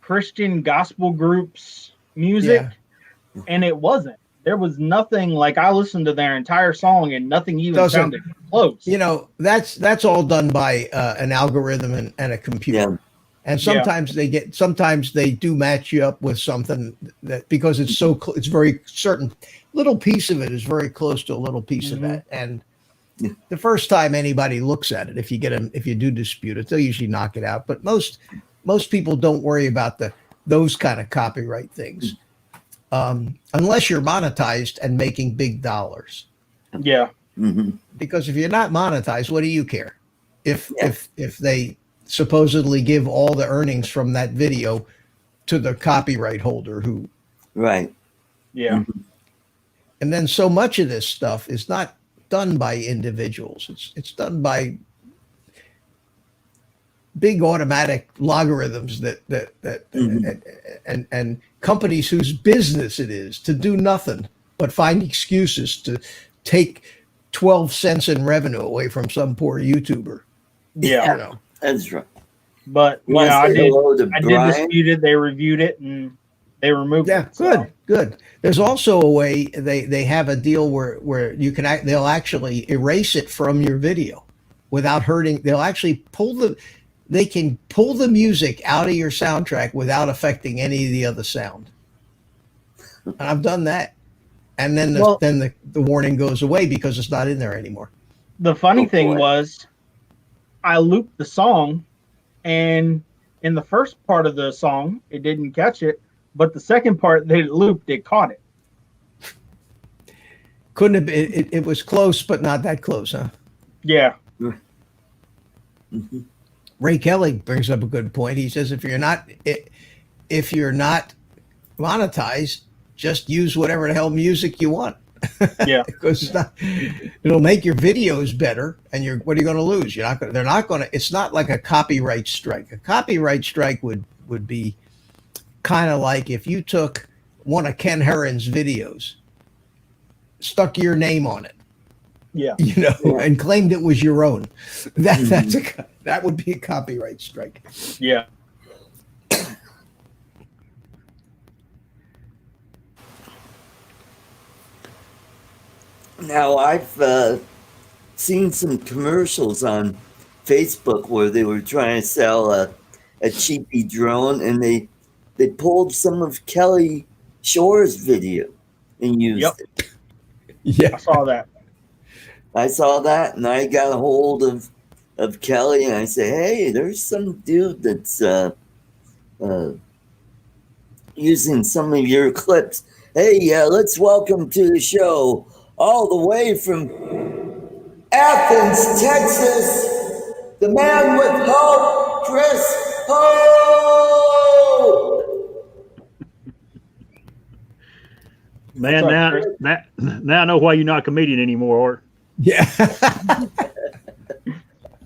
Christian gospel group's music, and it wasn't. There was nothing, like, I listened to their entire song and nothing even sounded close. You know, that's all done by an algorithm and a computer. yeah. And sometimes sometimes they do match you up with something that, because it's it's very certain, little piece of it is very close to a little piece of that. And the first time anybody looks at it, if you do dispute it, they'll usually knock it out. But most people don't worry about those kind of copyright things, unless you're monetized and making big dollars. Yeah. Mm-hmm. Because if you're not monetized, what do you care? If they supposedly give all the earnings from that video to the copyright holder who. Right. Yeah. Mm-hmm. And then so much of this stuff is not done by individuals. It's done by big automatic logarithms that and companies whose business it is to do nothing but find excuses to take 12 cents in revenue away from some poor YouTuber. Yeah. You know. That's right. But You wanna I say hello to did Brian? dispute it. They reviewed it and they removed Yeah, it. good. There's also a way they have a deal where you can they'll actually erase it from your video without hurting. They'll actually they can pull the music out of your soundtrack without affecting any of the other sound. And I've done that. And then the warning goes away because it's not in there anymore. The funny thing boy. was, I looped the song, and in the first part of the song, it didn't catch it, but the second part that it looped, it caught it. Couldn't have been, it was close, but not that close, huh? Yeah. Mm-hmm. Ray Kelly brings up a good point. He says if you're not monetized, just use whatever the hell music you want. Yeah. Because it'll make your videos better, and what are you going to lose? They're not going to. It's not like a copyright strike. A copyright strike would be kind of like if you took one of Ken Herron's videos, stuck your name on it, and claimed it was your own. That would be a copyright strike. Yeah. Now, I've seen some commercials on Facebook where they were trying to sell a cheapy drone, and they pulled some of Kelly Shore's video and used it. Yeah, I saw that. I saw that, and I got a hold of Kelly, and I say, hey, there's some dude that's using some of your clips. Hey, let's welcome to the show, all the way from Athens, Texas, the man with hope, Chris Ho! Man, now I know why you're not a comedian anymore, Art. yeah.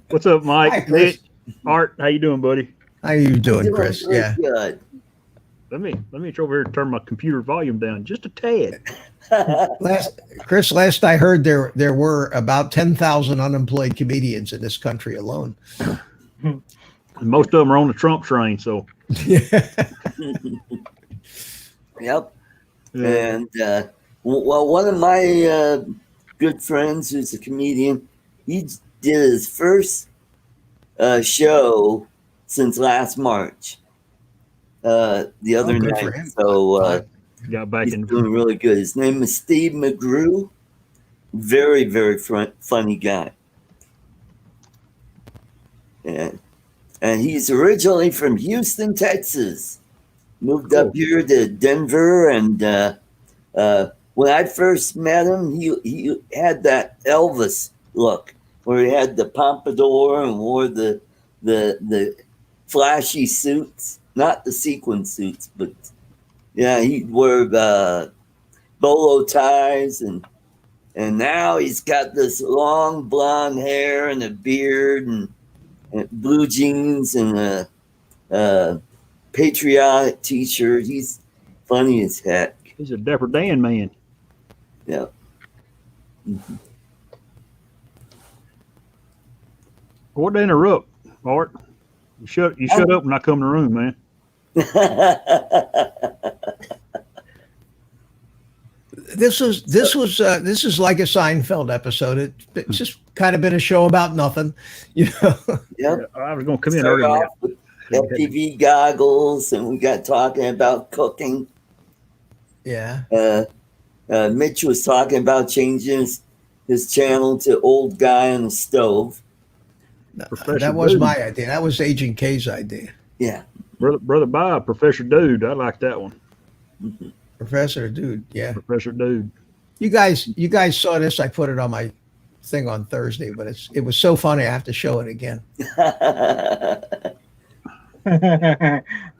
What's up, Mike? Hi, Chris. Nick, Art, how you doing, buddy? How you doing, Chris? Really Yeah. good. Let me over here and turn my computer volume down just a tad. Last I heard, there were about 10,000 unemployed comedians in this country alone. And most of them are on the Trump train, so Yep. And well, one of my good friends who's a comedian, he did his first show since last March. The other good for night. him. So got back he's in. doing really good. His name is Steve McGrew. very, very funny guy. And he's originally from Houston, Texas. Moved up here to Denver, and when I first met him, he had that Elvis look, where he had the pompadour and wore the flashy suits, not the sequin suits, but yeah, he wore bolo ties, and now he's got this long blonde hair and a beard and blue jeans and a patriotic T-shirt. He's funny as heck. He's a Dapper Dan man. Yeah. Mm-hmm. What to interrupt, Art? You shut up when I come in the room, man. This is like a Seinfeld episode. It's just kind of been a show about nothing, you know. Yep. I was going to come in earlier. Fpv Goggles, and we got talking about cooking. Yeah. Mitch was talking about changing his channel to Old Guy on the Stove. That was my idea. That was Agent K's idea. Yeah. Brother Bob, Professor Dude. I like that one. Mm-hmm. Professor Dude. Yeah. Professor Dude. You guys saw this. I put it on my thing on Thursday, but it was so funny. I have to show it again.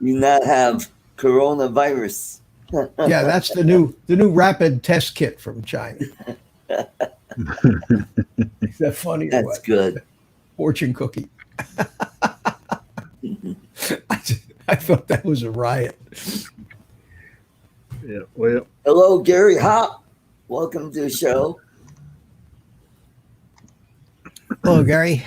You not have coronavirus. Yeah, that's the new rapid test kit from China. Is that funny? That's good. Fortune cookie. I thought that was a riot. Yeah. Well. Hello, Gary Hop. Welcome to the show. Hello, Gary.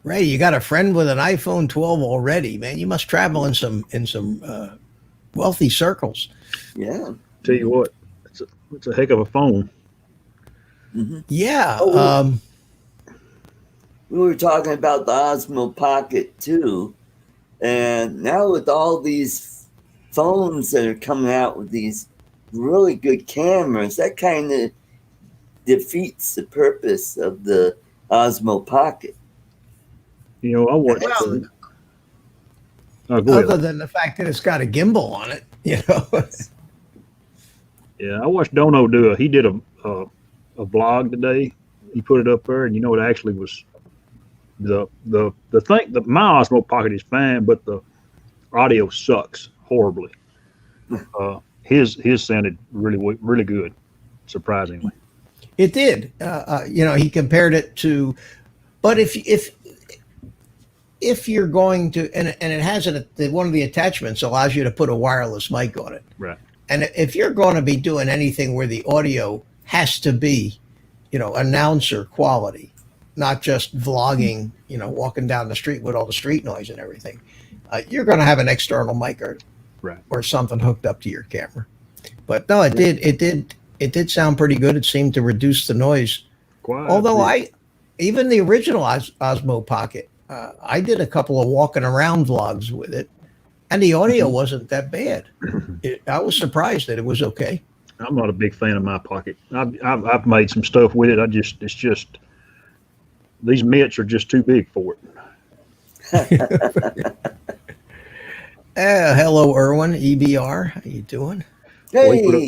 Ray, you got a friend with an iPhone 12 already, man. You must travel in some wealthy circles. Yeah. Tell you what, it's a heck of a phone. Mm-hmm. Yeah. We were talking about the Osmo Pocket too, and now with all these phones that are coming out with these really good cameras, that kind of defeats the purpose of the Osmo Pocket. You know, I watched. Other than the fact that it's got a gimbal on it, you know. Yeah, I watched Dono do he did a vlog today. He put it up there, and you know, it actually was the thing. My Osmo Pocket is fine, but the audio sucks horribly. His sounded really good, surprisingly. It did. You know, he compared it to, but if you're going to, and it has one of the attachments allows you to put a wireless mic on it. Right. And if you're going to be doing anything where the audio has to be, you know, announcer quality, not just vlogging, you know, walking down the street with all the street noise and everything, you're going to have an external mic or something hooked up to your camera. But no, it did sound pretty good. It seemed to reduce the noise. Although even the original Osmo Pocket, I did a couple of walking around vlogs with it, and the audio wasn't that bad. I was surprised that it was okay. I'm not a big fan of my Pocket. I've made some stuff with it. It's just these mitts are just too big for it. Hello, Erwin, EBR. How you doing? Hey, well,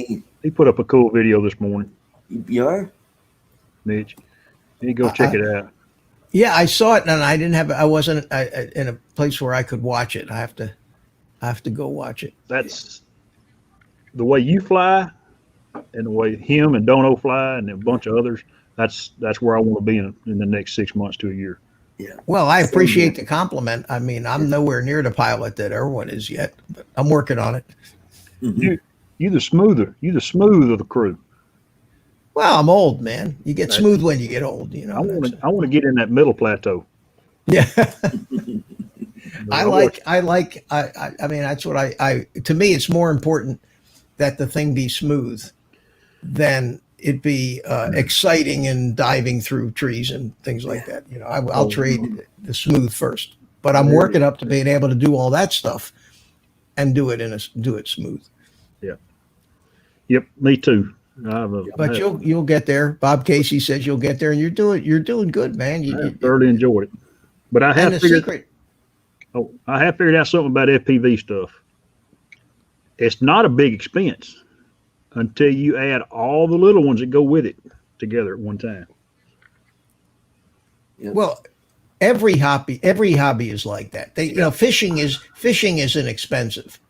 he put up a cool video this morning. EBR, Mitch, you go check it out. Yeah, I saw it, and I wasn't in a place where I could watch it. I have to go watch it. That's the way you fly, and the way him and Dono fly, and a bunch of others. That's where I want to be in the next 6 months to a year. Yeah. Well, I appreciate the compliment. I mean, I'm nowhere near the pilot that Erwin is yet, but I'm working on it. Mm-hmm. You the smooth of the crew. Well, I'm old, man. You get smooth when you get old, you know. I want to get in that middle plateau. Yeah. I mean, that's what to me, it's more important that the thing be smooth than it be exciting and diving through trees and things like that. You know, I'll trade the smooth first, but I'm working up to being able to do all that stuff and do it smooth. Yeah. Yep, me too. But you'll get there. Bob Casey says you'll get there, and you're doing good, man. I thoroughly enjoyed it. But I have figured. I have figured out something about FPV stuff. It's not a big expense until you add all the little ones that go with it together at one time. Yep. Well, every hobby is like that. Fishing is inexpensive.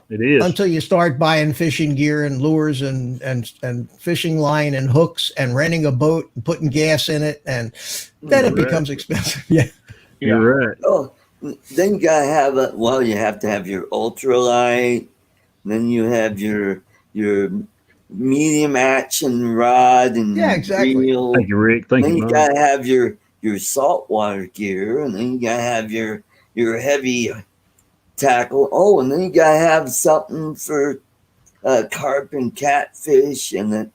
It is until you start buying fishing gear and lures and fishing line and hooks and renting a boat and putting gas in it, and then it becomes expensive. Yeah, you're right. Oh, then you gotta have you have to have your ultralight. Then you have your medium action rod and reel. Thank you, Rick. Then you gotta have your saltwater gear, and then you gotta have your heavy tackle. Oh, and then you gotta have something for carp and catfish, and then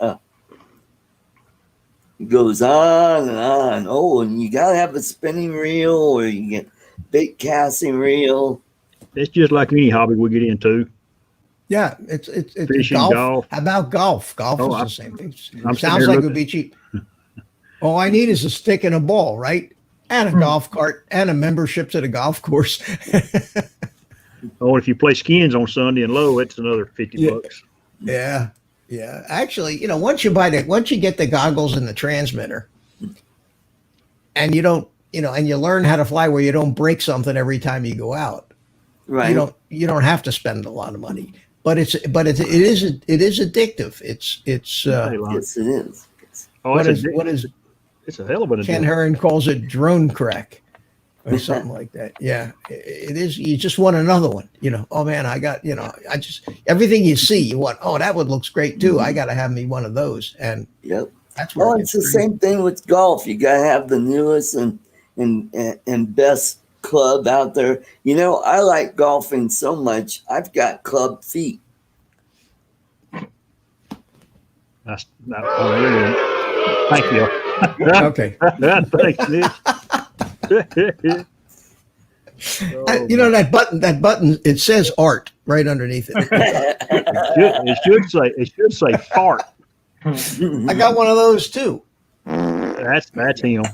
it goes on and on. Oh, and you gotta have a spinning reel, or you get bait casting reel. It's just like any hobby we get into. Yeah, it's fishing, golf. How about golf? Golf is the same thing. Sounds like it would be cheap. All I need is a stick and a ball, right? And a golf cart and a membership to the golf course. Oh, if you play skins on Sunday and low, it's another $50. Yeah. Actually, once you get the goggles and the transmitter, and you don't, and you learn how to fly where you don't break something every time you go out. Right. You don't have to spend a lot of money, but it is addictive. It's yes, it is. Oh, it's a hell of an Ken Heron calls it drone crack. Or something like that. Yeah, it is. You just want another one. Oh man, I got. Everything you see, you want. Oh, that one looks great too. I got to have me one of those. And yep, that's where it's the same thing with golf. You got to have the newest and best club out there. I like golfing so much. I've got club feet. Thank you. Okay. Thanks, Nick. That button, it says art right underneath it. It should say fart. I got one of those too. That's him.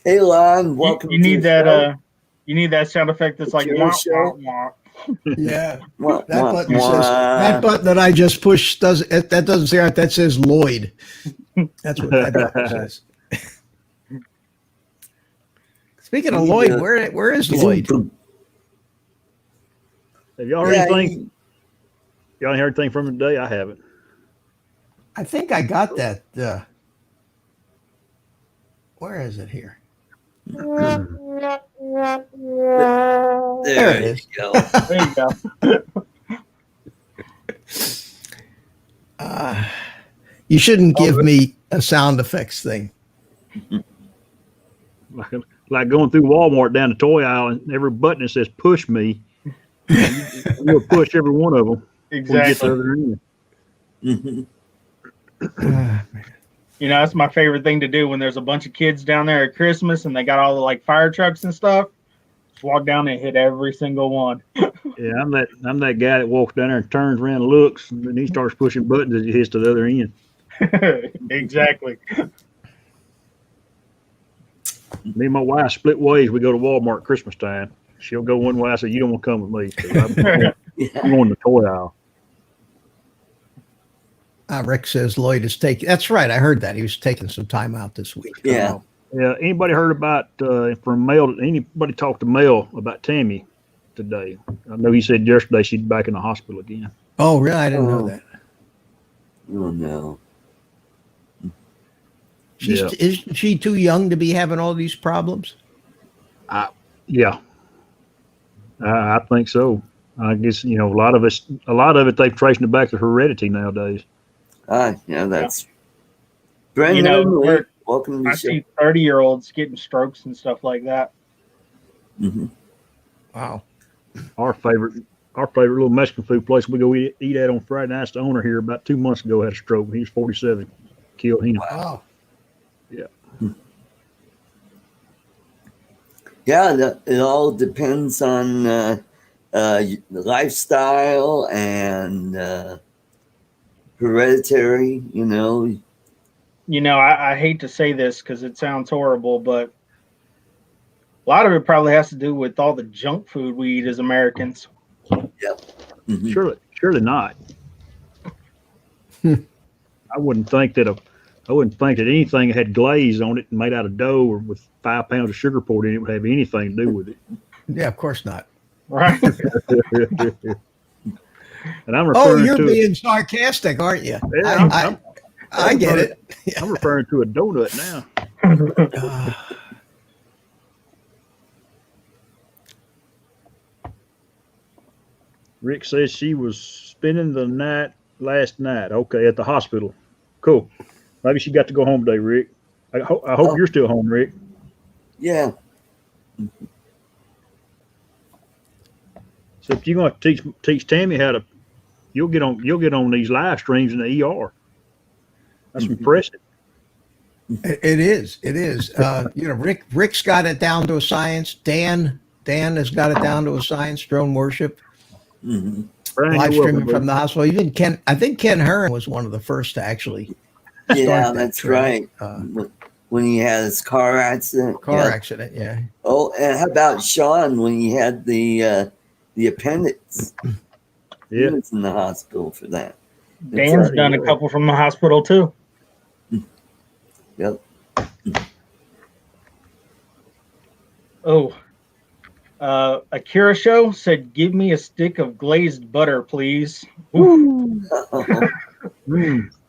Hey Lon, welcome. You need that you need that sound effect that's like wah, wah, wah. Yeah. That button that I just pushed that doesn't say art, that says Lloyd. That's what that button says. Speaking of Lloyd, where is Lloyd? Have y'all heard anything? Y'all heard anything from him today? I haven't. I think I got that. Where is it here? There it is. There you go. You shouldn't give me a sound effects thing. Like going through Walmart down the toy aisle, and every button that says "push me," you'll push every one of them. Exactly. That's my favorite thing to do when there's a bunch of kids down there at Christmas and they got all the fire trucks and stuff. Just walk down and hit every single one. Yeah, I'm that guy that walks down there and turns around and looks, and then he starts pushing buttons as he hits to the other end. Exactly. Me and my wife split ways. We go to Walmart Christmas time. She'll go one way. I said, "You don't want to come with me. I'm going to the toy aisle." Rick says Lloyd is taking. That's right. I heard that he was taking some time out this week. Yeah. Yeah. Anybody heard about from Mel? Anybody talked to Mel about Tammy today? I know he said yesterday she's back in the hospital again. Oh, really? I didn't know that. Oh no. Isn't she too young to be having all these problems? Yeah. I think so. I guess a lot of it they've traced it back to heredity nowadays. That's Brendan. Welcome to the I show. see 30-year-olds getting strokes and stuff like that. Mm-hmm. Wow. Our favorite little Mexican food place we go eat at on Friday nights. The owner here about 2 months ago had a stroke. He was 47. Killed him. Wow. Yeah. Yeah, it all depends on lifestyle and hereditary. I hate to say this because it sounds horrible, but a lot of it probably has to do with all the junk food we eat as Americans. Yep. Mhm. Surely not. I wouldn't think that anything that had glaze on it and made out of dough or with 5 pounds of sugar poured in it would have anything to do with it. Yeah, of course not. Right. And I'm referring you're to being sarcastic, aren't you? Yeah, I get it. I'm referring to a donut now. Rick says she was spending the night last night. Okay, at the hospital. Cool. Maybe she got to go home today, Rick. I hope you're still home, Rick. Yeah. So if you're going to teach Tammy how to, you'll get on these live streams in the ER. That's impressive. It is. Rick's got it down to a science. Dan has got it down to a science. Drone worship, Mhm. Brian, live you're streaming welcome, from the hospital. Even I think Ken Hearn was one of the first to actually Yeah, start that that's trend. right. When he had his car accident. Car accident. Yeah. Oh, and how about Sean when he had the appendix? He Yeah. was in the hospital for that. Dan's right. done a couple from the hospital too. Yep. Oh, Akira Show said, "Give me a stick of glazed butter, please." Ooh,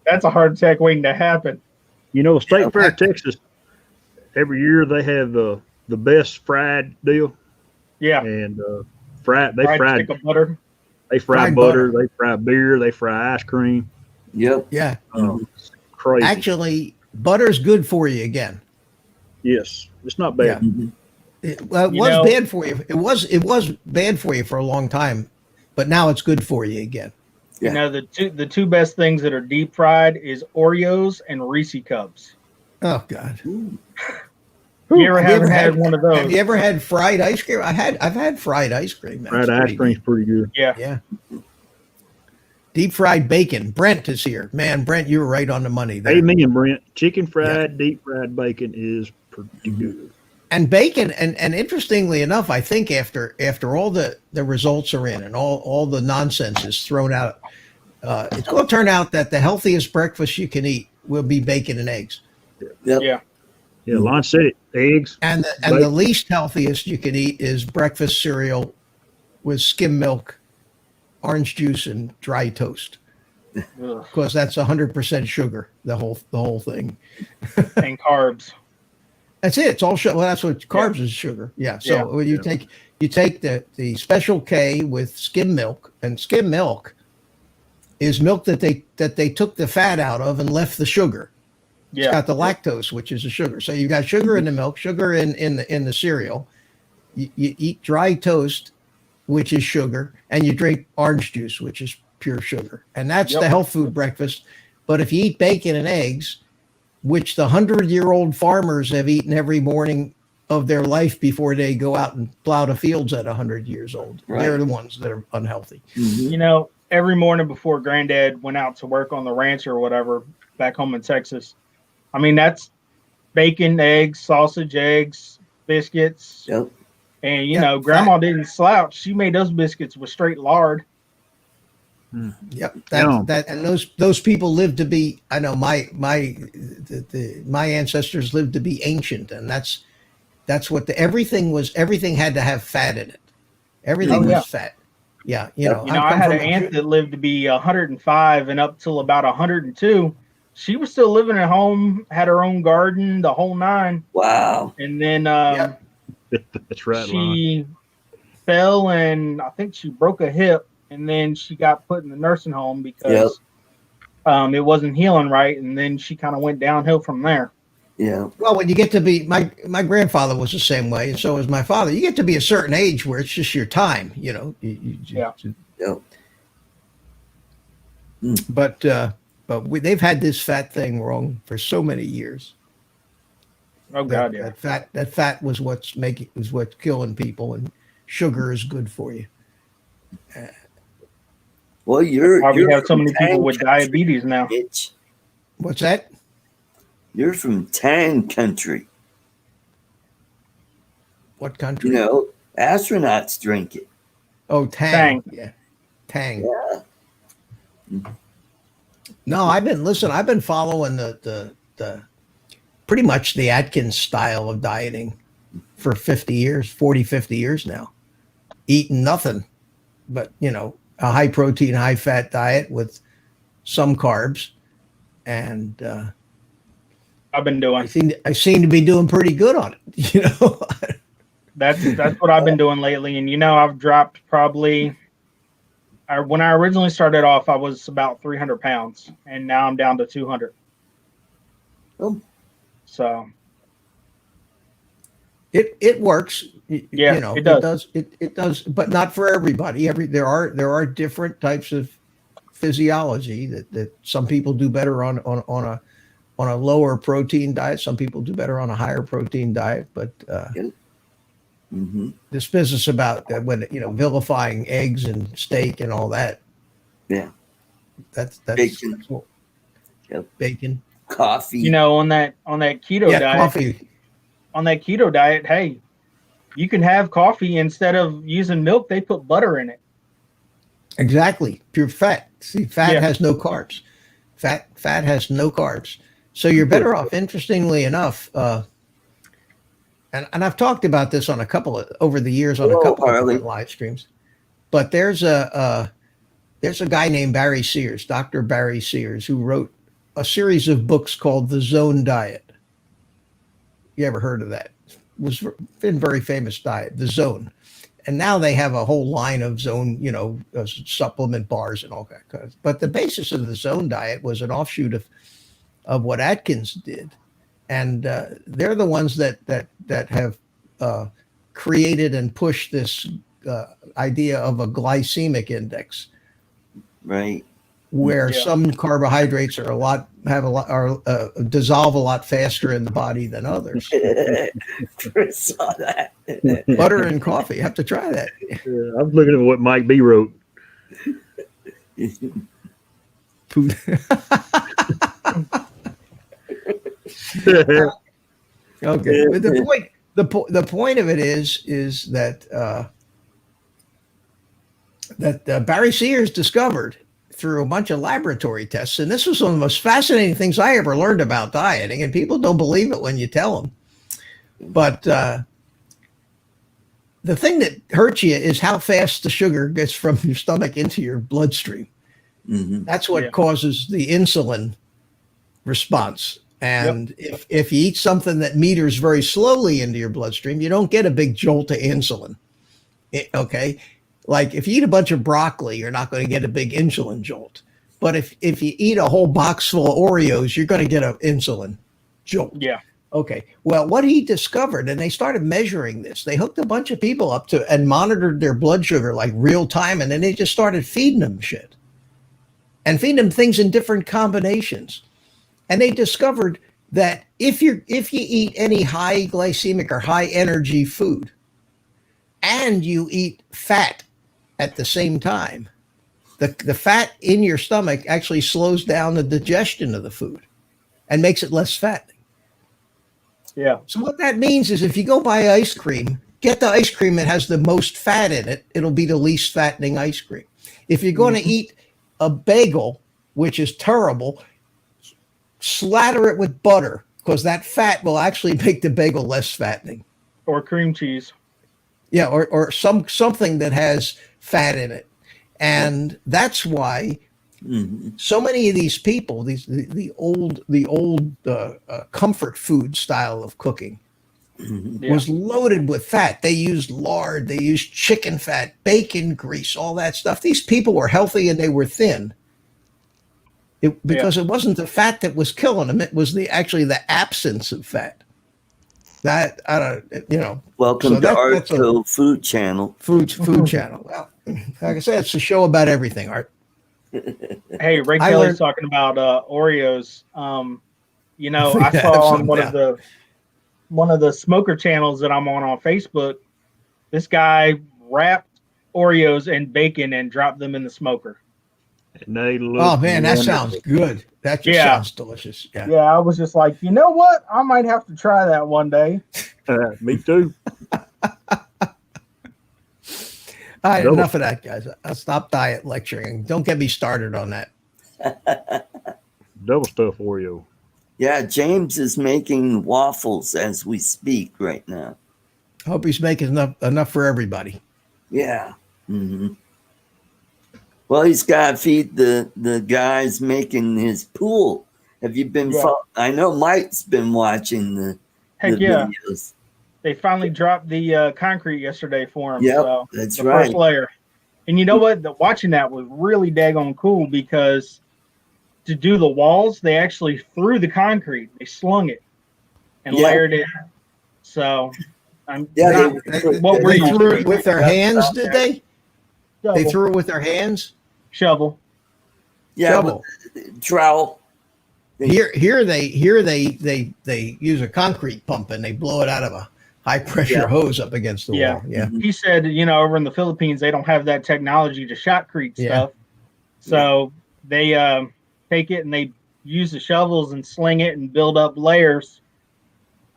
that's a heart attack waiting to happen. State Fair, Texas, every year they have the best fried deal. Yeah, And fried stick of butter. They fry Fried butter, butter. they fry beer, they fry ice cream. Yep. Yeah. It's crazy. Actually, butter's good for you again. Yes, it's not bad. Yeah. Mhm. It was bad for you. It was bad for you for a long time, but now it's good for you again. Yeah. The two best things that are deep fried is Oreos and Reese Cups. Oh God. Ooh. You ever haven't had one of those? Have you ever had fried ice cream? I've had fried ice cream. Fried ice cream's pretty good. Yeah. Yeah. Deep fried bacon. Brent is here. Man, Brent, you were right on the money there. Amen, Brent. Chicken fried, deep fried bacon is pretty good. And bacon, and interestingly enough, I think after all the results are in and all the nonsense is thrown out, it's going to turn out that the healthiest breakfast you can eat will be bacon and eggs. Yep. Yeah. Yeah, Lon said it. Eggs. And the least healthiest you can eat is breakfast cereal with skim milk, orange juice, and dry toast. Ugh. Because that's 100% sugar, the whole thing. And carbs. That's it. It's all sugar. Well, that's what carbs is, sugar. Yeah. So when you take the Special K with skim milk, and skim milk is milk that they took the fat out of and left the sugar. Yeah. It's got the lactose, which is the sugar. So you got sugar in the milk, sugar in the cereal. You eat dry toast, which is sugar, and you drink orange juice, which is pure sugar. And that's the health food breakfast. But if you eat bacon and eggs, which the 100-year-old farmers have eaten every morning of their life before they go out and plow the fields at 100 years old, they're the ones that are unhealthy. Mhm. Every morning before Granddad went out to work on the ranch or whatever back home in Texas, I mean, that's bacon, eggs, sausage, eggs, biscuits. Yep. And, Grandma didn't slouch. She made those biscuits with straight lard. Yep. And those people lived to be, I know my ancestors lived to be ancient, and that's what everything had to have fat in it. Everything was fat. Yeah. I had an aunt that lived to be 105 and up till about 102. She was still living at home, had her own garden, the whole nine. Wow. And then That's right, Lon. she fell and I think she broke a hip, and then she got put in the nursing home because it wasn't healing right, and then she kind of went downhill from there. Yeah. Well, when you get to be my grandfather was the same way, and so was my father. You get to be a certain age where it's just your time, But they've had this fat thing wrong for so many years. Oh God, yeah. That fat was what's killing people, and sugar is good for you. Well, you're Why we have so from many people Tang with country, diabetes now. Mitch. What's that? You're from Tang country. What country? You know, astronauts drink it. Oh, Tang. Tang. Yeah, Tang. Yeah. No, I've been following the pretty much the Atkins style of dieting for 50 years, 40, 50 years now. Eating nothing but, a high protein, high fat diet with some carbs. And I've been doing. I seem to be doing pretty good on it, That's what I've been doing lately. And I've dropped probably when I originally started off, I was about 300 pounds, and now I'm down to 200. Oh. So it works. Yeah, it does. It does, but not for everybody. There are different types of physiology that some people do better on a lower protein diet. Some people do better on a higher protein diet. But this business about when vilifying eggs and steak and all that. Yeah. That's Bacon. That's what, Yep. Bacon. Coffee. On that keto diet. Coffee. On that keto diet, hey, you can have coffee instead of using milk. They put butter in it. Exactly. Pure fat. See, fat has no carbs. Fat has no carbs. So you're better off, interestingly enough, and I've talked about this on over the years on a couple of different live streams. But there's a guy named Barry Sears, Dr. Barry Sears, who wrote a series of books called The Zone Diet. You ever heard of that? Been very famous diet, The Zone. And now they have a whole line of Zone, supplement bars and all that. But the basis of the Zone diet was an offshoot of what Atkins did. And they're the ones that have created and pushed this idea of a glycemic index, Right. where some carbohydrates dissolve a lot faster in the body than others. Chris saw that. Butter and coffee. You have to try that. I was looking at what Mike B wrote. Food. Okay. But the point of it is that Barry Sears discovered through a bunch of laboratory tests, and this was one of the most fascinating things I ever learned about dieting, and people don't believe it when you tell them. But the thing that hurts you is how fast the sugar gets from your stomach into your bloodstream. Mm-hmm. That's what causes the insulin response. And if you eat something that meters very slowly into your bloodstream, you don't get a big jolt of insulin. Okay. Like if you eat a bunch of broccoli, you're not going to get a big insulin jolt. But if you eat a whole box full of Oreos, you're going to get an insulin jolt. Yeah. Okay. Well, what he discovered, and they started measuring this, they hooked a bunch of people up to and monitored their blood sugar like real time. And then they just started feeding them shit and feeding them things in different combinations. And they discovered that if you eat any high glycemic or high energy food and you eat fat at the same time, the fat in your stomach actually slows down the digestion of the food and makes it less fattening. Yeah. So what that means is if you go buy ice cream, get the ice cream that has the most fat in it. It'll be the least fattening ice cream. If you're going to eat a bagel, which is terrible, slather it with butter because that fat will actually make the bagel less fattening. Or cream cheese. Yeah, or something that has fat in it. And that's why so many of these people, the old comfort food style of cooking was loaded with fat. They used lard, they used chicken fat, bacon grease, all that stuff. These people were healthy and they were thin. Because it wasn't the fat that was killing them; it was actually the absence of fat. That I don't, Welcome to ArtCo Food Channel. Food Channel. Well, like I said, it's a show about everything, Art. Hey, Ray Kelly's talking about Oreos. I saw on one of the smoker channels that I'm on Facebook, this guy wrapped Oreos and bacon and drop them in the smoker. And they look Oh man, that wonderful. sounds good. That just Yeah. sounds delicious. Yeah. Yeah, I was just like, you know what? I might have to try that one day. Me too. All right, Double. enough of that, guys. I'll stop diet lecturing. Don't get me started on that. Double stuff Oreo. Yeah, James is making waffles as we speak right now. Hope he's making enough for everybody. Yeah. Mm-hmm. Well, he's got to feed the guys making his pool. Have you been? Yeah. I know Mike's been watching the Heck yeah. videos. They finally dropped the concrete yesterday for him. Yep, So that's the right. first layer. And you know what? Watching that was really daggone cool because to do the walls, they actually threw the concrete. They slung it and Yeah. layered it. So I'm Yeah, what were They you threw it with their hands, did they? They shovel. threw it with their hands? Shovel. Shovel. Trowel. Here they use a concrete pump and they blow it out of a high pressure hose up against the Yeah. wall. Yeah. He said, over in the Philippines, they don't have that technology to shotcrete Yeah. stuff. So they take it and they use the shovels and sling it and build up layers,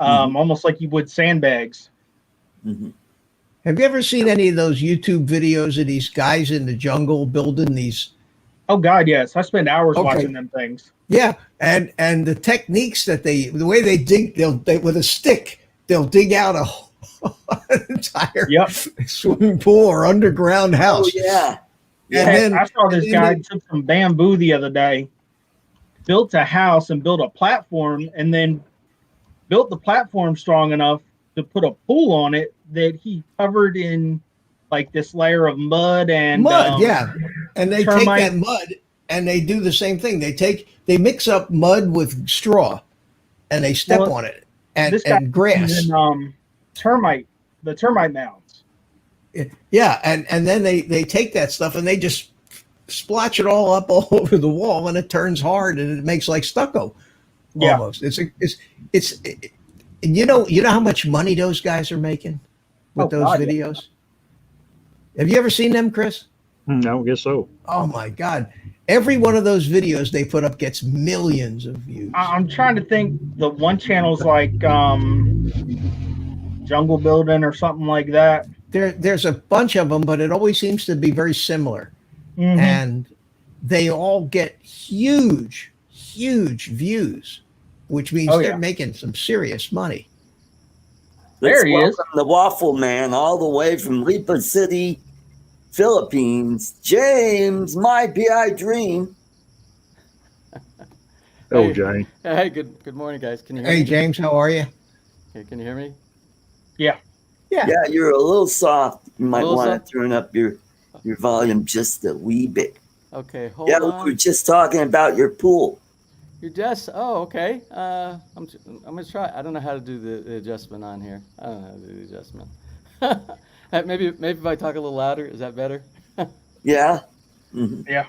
almost like you would sandbags. Mm-hmm. Have you ever seen any of those YouTube videos of these guys in the jungle building these? Oh God, yes. I spend hours watching them things. Yeah, and the techniques that the way they dig, they with a stick, they'll dig out an entire swimming pool or underground house. Oh yeah. And then, I saw this guy took some bamboo the other day, built a house and built a platform, and then built the platform strong enough to put a pool on it that he covered in like this layer of mud and and they termite. take that mud and they do the same thing. They mix up mud with straw and they step on it and grass. And, the termite mounds. Yeah, and then they take that stuff and they just splotch it all up all over the wall and it turns hard and it makes like stucco. Yeah. Almost. It's you know how much money those guys are making with those videos? Yeah. Have you ever seen them, Chris? I don't guess so. Oh my God. Every one of those videos they put up gets millions of views. I'm trying to think. The one channel's like Jungle Building or something like that. There's a bunch of them, but it always seems to be very similar. Mm-hmm. And they all get huge views, which means they're making some serious money. There he is. The Waffle Man, all the way from Lipa City, Philippines. James, my PI dream. Oh, Jane. Hey, good morning, guys. Can you hear me? Hey, James, how are you? Okay, can you hear me? Yeah. Yeah, you're a little soft. You might Little want soft? to turn up your volume just a wee bit. Okay, hold Yeah, on. we were just talking about your pool. Your desk. Oh, okay. I'm gonna try. I don't know how to do the adjustment on here. I don't know how to do the adjustment. maybe if I talk a little louder, is that better? Yeah. Mm-hmm. Yeah.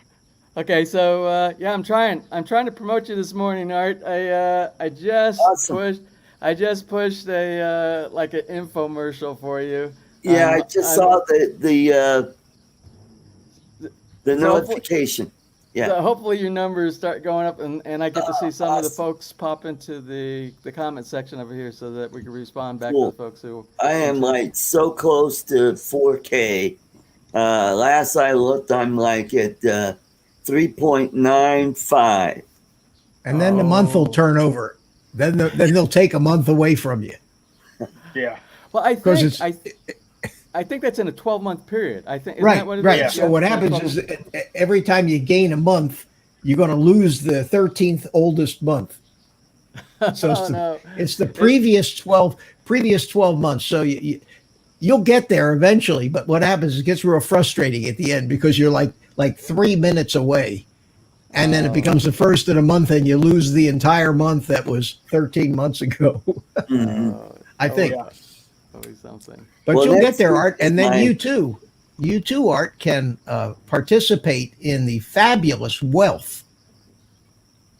Okay, so I'm trying to promote you this morning, Art. I just pushed a like an infomercial for you. Yeah, I just saw the notification. Yeah. So hopefully your numbers start going up, and I get to see some of the folks pop into the comment section over here so that we can respond back to the folks who. I am like so close to 4K. Last I looked, I'm like at 3.95. And then the month will turn over. Then they'll take a month away from you. Yeah. Well, I think that's in a 12-month period. I think right. That what it right. is? So what happens is every time you gain a month, you're going to lose the 13th oldest month. So it's the previous 12 months. So you'll get there eventually, but what happens is it gets real frustrating at the end because you're like 3 minutes away. And then it becomes the first of the month and you lose the entire month that was 13 months ago. I think. Always something. But you'll get there, Art. And then you too, Art, can participate in the fabulous wealth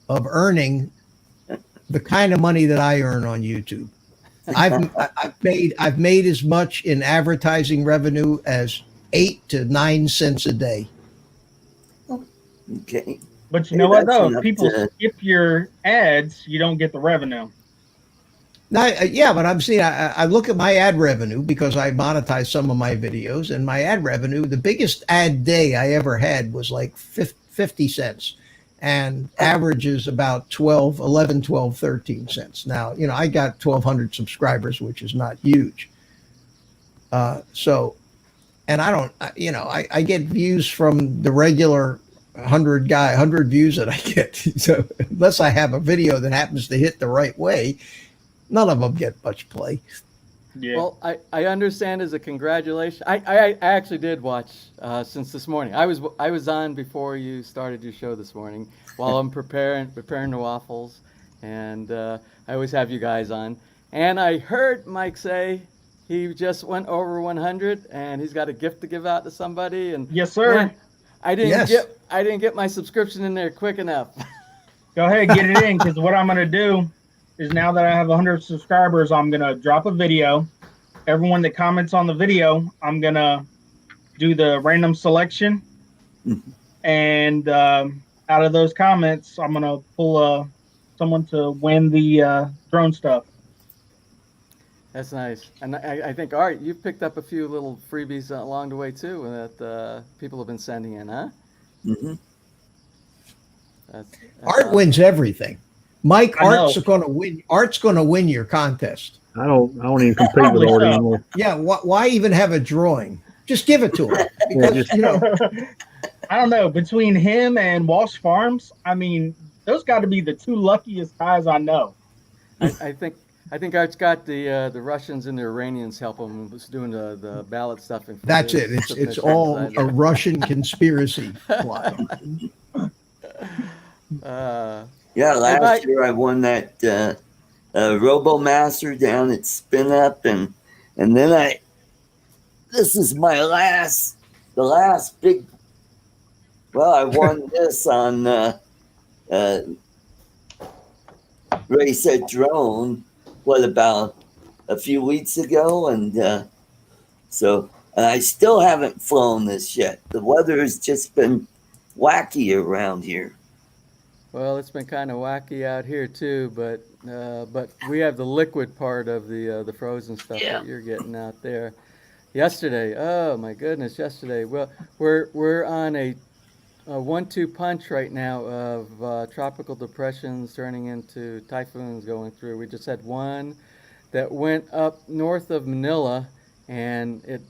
of earning the kind of money that I earn on YouTube. I've made as much in advertising revenue as 8 to 9 cents a day. Okay. But you Hey, know what that's though? If enough people to. skip your ads, you don't get the revenue. Now, yeah, but I'm seeing. I look at my ad revenue because I monetize some of my videos, and my ad revenue. The biggest ad day I ever had was like 50 cents, and average is about 12, 11, 12, 13 cents. Now, I got 1,200 subscribers, which is not huge. So, and I don't, I get views from the regular 100 views that I get. So unless I have a video that happens to hit the right way, none of them get much play. Yeah. Well, I understand as a congratulation. I actually did watch since this morning. I was on before you started your show this morning while I'm preparing the waffles, and I always have you guys on. And I heard Mike say he just went over 100, and he's got a gift to give out to somebody. And Yes, sir. man, Yes. I didn't get my subscription in there quick enough. Go ahead, get it in, because what I'm gonna do is now that I have 100 subscribers, I'm gonna drop a video. Everyone that comments on the video, I'm gonna do the random selection, and out of those comments, I'm gonna pull someone to win the drone stuff. That's nice. And I think, Art, you've picked up a few little freebies along the way too that people have been sending in, huh? Mm-hmm. That's Art awesome. wins everything. Mike, I know. Art's going to win. Art's going to win your contest. I don't even compete with Probably Art so. anymore. Yeah. Why even have a drawing? Just give it to him. Because, I don't know. Between him and Walsh Farms, I mean, those got to be the two luckiest guys I know. I think Art's got the Russians and the Iranians help him with doing the ballot stuffing. For that's his it. It's submissions. all a Russian conspiracy plot. Yeah, last Mike- year I won that RoboMaster down at Spin Up, and then this is my the last big. Well, I won this on Race at Drone. What, about a few weeks ago, and so I still haven't flown this yet. The weather has just been wacky around here. Well, it's been kind of wacky out here too, but we have the liquid part of the frozen stuff Yeah. that you're getting out there. Yesterday, oh my goodness, yesterday. Well, we're on a 1-2 punch right now of tropical depressions turning into typhoons going through. We just had one that went up north of Manila, and it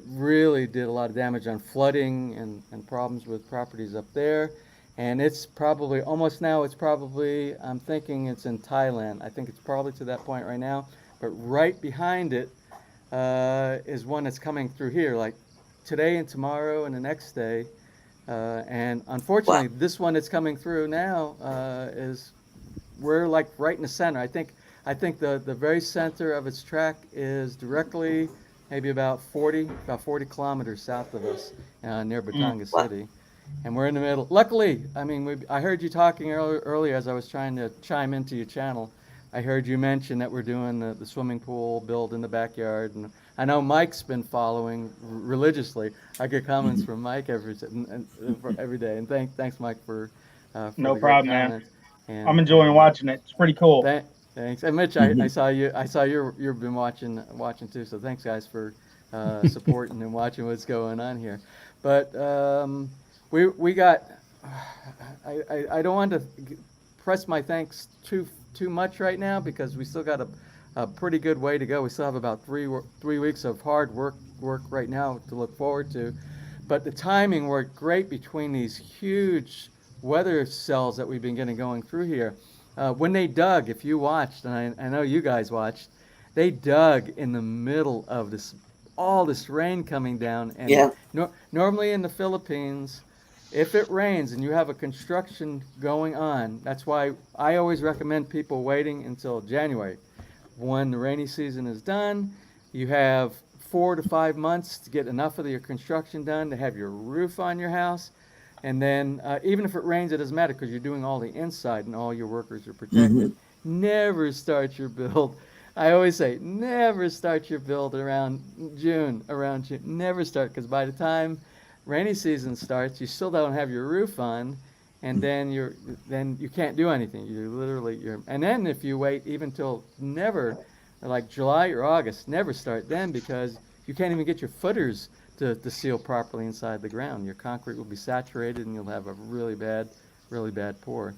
really did a lot of damage on flooding and problems with properties up there. And it's probably I'm thinking it's in Thailand. I think it's probably to that point right now. But right behind it is one that's coming through here, like today and tomorrow and the next day. And unfortunately, this one that's coming through now we're like right in the center. I think the very center of its track is directly maybe about 40 kilometers south of us near Batangas City. And we're in the middle. Luckily, I mean, I heard you talking earlier as I was trying to chime into your channel. I heard you mention that we're doing the swimming pool build in the backyard, and I know Mike's been following religiously. I get comments from Mike every day, and thanks Mike for No the great problem, man. comments. And, I'm enjoying watching it. It's pretty cool. Thanks, and Mitch, I saw you've been watching too. So thanks guys for supporting and watching what's going on here. But we got. I don't want to press my thanks too much right now because we still got a pretty good way to go. We still have about 3 weeks of hard work right now to look forward to. But the timing worked great between these huge weather cells that we've been getting going through here. When they dug, if you watched, and I know you guys watched, they dug in the middle of all this rain coming down. And Yeah. Normally in the Philippines, if it rains and you have a construction going on, that's why I always recommend people waiting until January. When the rainy season is done, you have 4 to 5 months to get enough of your construction done to have your roof on your house. And then even if it rains, it doesn't matter because you're doing all the inside and all your workers are protected. Never start your build I always say, never start your build around June. Never start, because by the time rainy season starts, you still don't have your roof on, and then you can't do anything. And then if you wait even till never, like July or August, never start then, because you can't even get your footers to seal properly inside the ground. Your concrete will be saturated, and you'll have a really bad pour.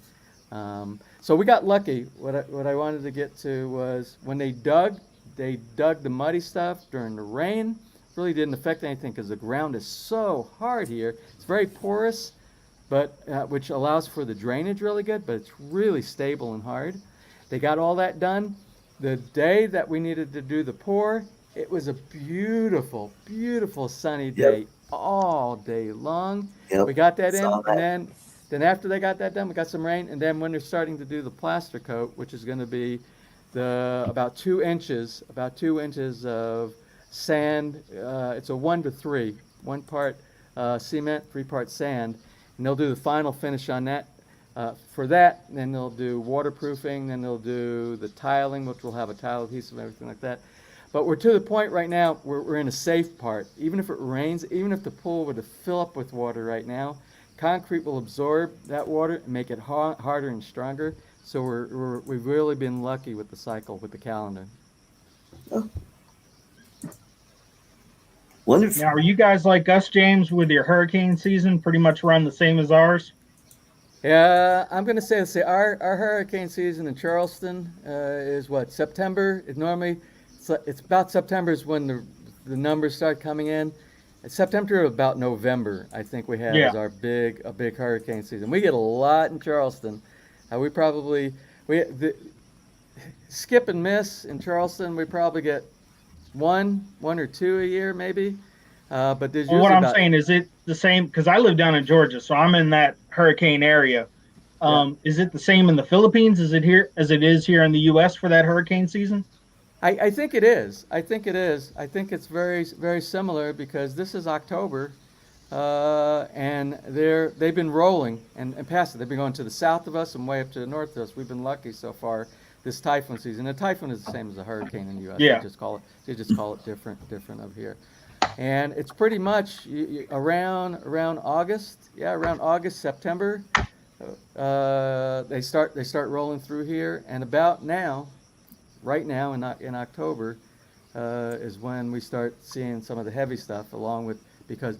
So we got lucky. What I wanted to get to was when they dug the muddy stuff during the rain. Really didn't affect anything because the ground is so hard here. It's very porous, but which allows for the drainage really good, but it's really stable and hard. They got all that done. The day that we needed to do the pour, it was a beautiful, beautiful sunny day all day long. Yep. We got that in, Saw that. and then after they got that done, we got some rain, and then when they're starting to do the plaster coat, which is going to be about 2 inches of sand. It's a 1-to-3, 1 part cement, 3 parts sand, and they'll do the final finish on that. For that, then they'll do waterproofing, then they'll do the tiling, which will have a tile adhesive and everything like that. But we're to the point right now where we're in a safe part. Even if it rains, even if the pool were to fill up with water right now, concrete will absorb that water and make it harder and stronger. So we've really been lucky with the cycle, with the calendar. Oh. Wonderful. Now, are you guys like us, James, with your hurricane season pretty much run the same as ours? Yeah, I'm going to say our hurricane season in Charleston is what, September? It's about September is when the numbers start coming in. September about November, I think we have is a big hurricane season. We get a lot in Charleston. Skip and miss in Charleston. We probably get one or two a year maybe. But there's what I'm saying is, it the same? Because I live down in Georgia, so I'm in that hurricane area. Is it the same in the Philippines as it is here in the U.S. for that hurricane season? I think it is. I think it's very, very similar, because this is October, and they've been rolling and past it. They've been going to the south of us and way up to the north of us. We've been lucky so far this typhoon season. A typhoon is the same as a hurricane in the U.S. Yeah. They just call it different up here. And it's pretty much around August, around August, September, they start rolling through here, and about now, right now in October, is when we start seeing some of the heavy stuff, along with, because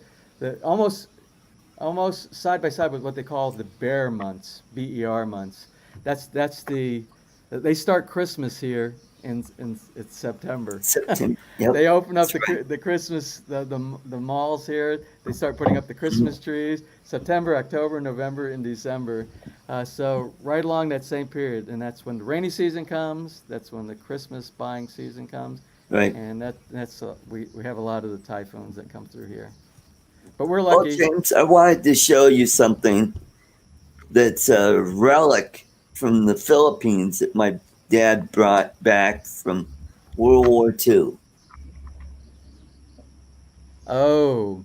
almost side by side with what they call the bear months, BER months. They start Christmas here it's September. Yep. They open up the Christmas, the malls here. They start putting up the Christmas trees. September, October, November, and December. So right along that same period, and that's when the rainy season comes. That's when the Christmas buying season comes. Right. And that's we have a lot of the typhoons that come through here. But we're lucky. Well, James, I wanted to show you something that's a relic from the Philippines that my dad brought back from World War II. Oh,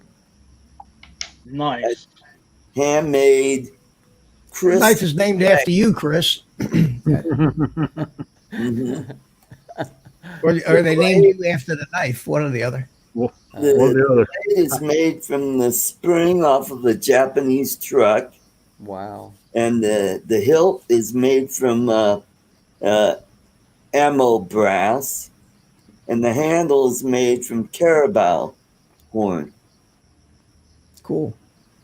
nice. Handmade. The knife is named after you, Chris. Mm-hmm. Or they named you after the knife, one or the other. One or the other. It is made from the spring off of a Japanese truck, wow. and the hilt is made from ammo brass, and the handle is made from carabao horn. Cool.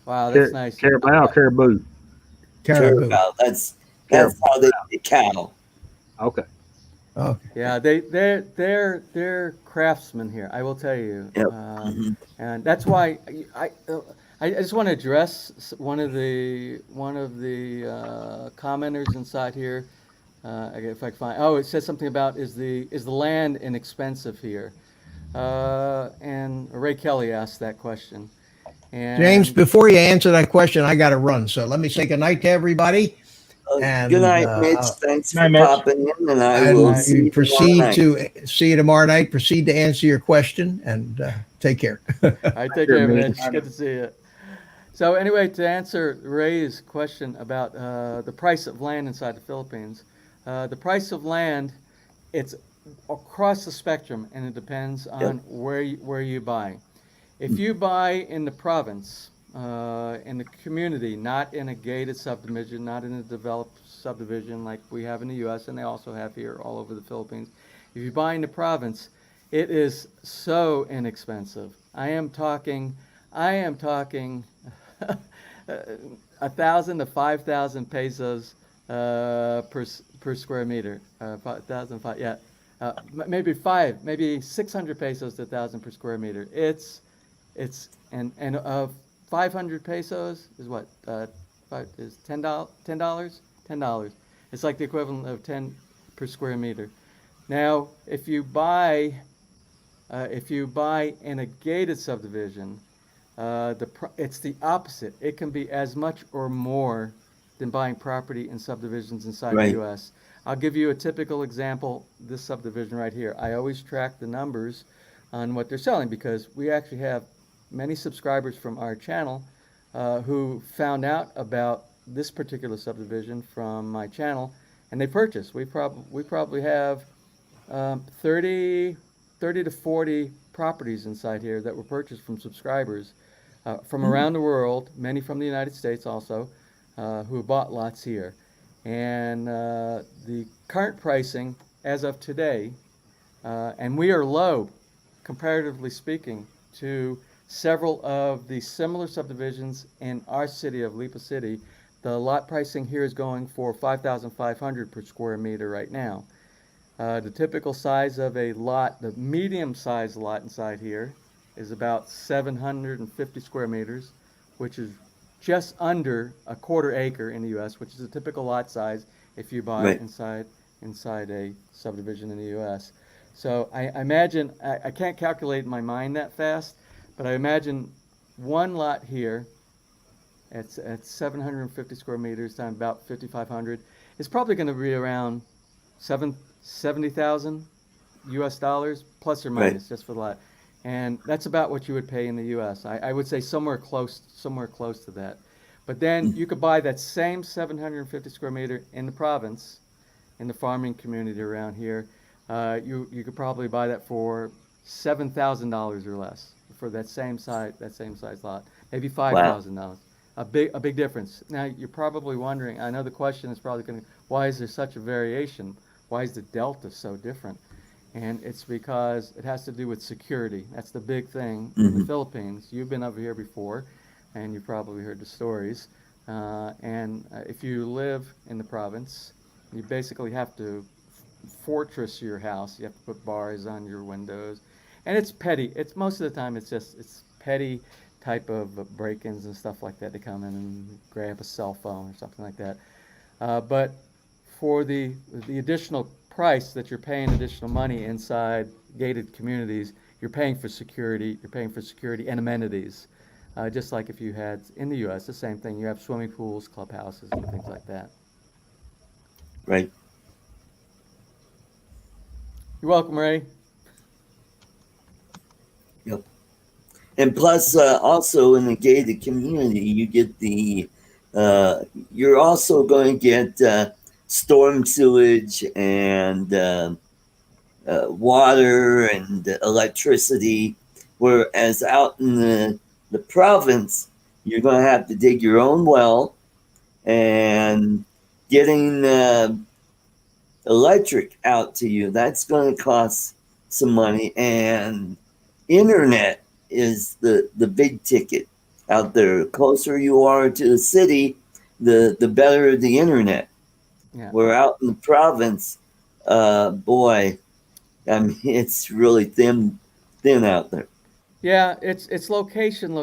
Wow, that's nice. Caribou. Carabao. That's how they say cow. Okay. Okay. Yeah, they're craftsmen here. I will tell you, Yep. And that's why I just want to address one of the commenters inside here. If I can find, it says something about is the land inexpensive here, and Ray Kelly asked that question. And James, before you answer that question, I got to run. So let me say good night to everybody. And, good night, Mitch. Thanks for Mitch. popping in, and I will see you see you tomorrow night. Proceed to answer your question, and take care. I take care, Mitch. Good to see you. So anyway, to answer Ray's question about the price of land inside the Philippines, the price of land, it's across the spectrum, and it depends on where you buy. If you buy in the province, in the community, not in a gated subdivision, not in a developed subdivision like we have in the U.S. and they also have here all over the Philippines. If you buy in the province, it is so inexpensive. I am talking 1,000 to 5,000 pesos per square meter. 5,000, yeah, maybe 600 pesos to 1,000 per square meter. It's 500 pesos is what is $10. $10. It's like the equivalent of 10 per square meter. Now, if you buy in a gated subdivision, it's the opposite. It can be as much or more than buying property in subdivisions inside the U.S. I'll give you a typical example. This subdivision right here. I always track the numbers on what they're selling because we actually have many subscribers from our channel who found out about this particular subdivision from my channel, and they purchased. We probably have 30 to 40 properties inside here that were purchased from subscribers from around the world, many from the United States also, who bought lots here. And the current pricing as of today, and we are low, comparatively speaking, to several of the similar subdivisions in our city of Lipa City. The lot pricing here is going for $5,500 per square meter right now. The typical size of a lot, the medium-sized lot inside here, is about 750 square meters, which is just under a quarter acre in the U.S., which is a typical lot size if you buy inside a subdivision in the U.S. So I imagine, I can't calculate in my mind that fast, but I imagine one lot here at 750 square meters times about 5,500 is probably going to be around 70,000 U.S. dollars, plus or minus, just for the lot. And that's about what you would pay in the U.S. I would say somewhere close to that. But then you could buy that same 750 square meter in the province, in the farming community around here. You could probably buy that for $7,000 or less for that same size lot, maybe $5,000. Wow. A big difference. Now you're probably wondering. I know the question is probably going to, why is there such a variation? Why is the delta so different? And it's because it has to do with security. That's the big thing in the Philippines. You've been over here before, and you've probably heard the stories. And if you live in the province, you basically have to fortress your house. You have to put bars on your windows, and it's petty. It's most of the time it's petty type of break-ins and stuff like that. They come in and grab a cell phone or something like that. But for the additional price that you're paying additional money inside gated communities, you're paying for security. You're paying for security and amenities, just like if you had in the U.S. the same thing. You have swimming pools, clubhouses, and things like that. Right. You're welcome, Ray. Yep. And plus, also in the gated community, you get the. You're also going to get storm sewage and water and electricity, whereas out in the province, you're going to have to dig your own well, and getting electric out to you, that's going to cost some money. And internet is the big ticket out there. The closer you are to the city, the better the internet. Yeah. We're out in the province, boy, I mean, it's really thin out there. Yeah, it's location.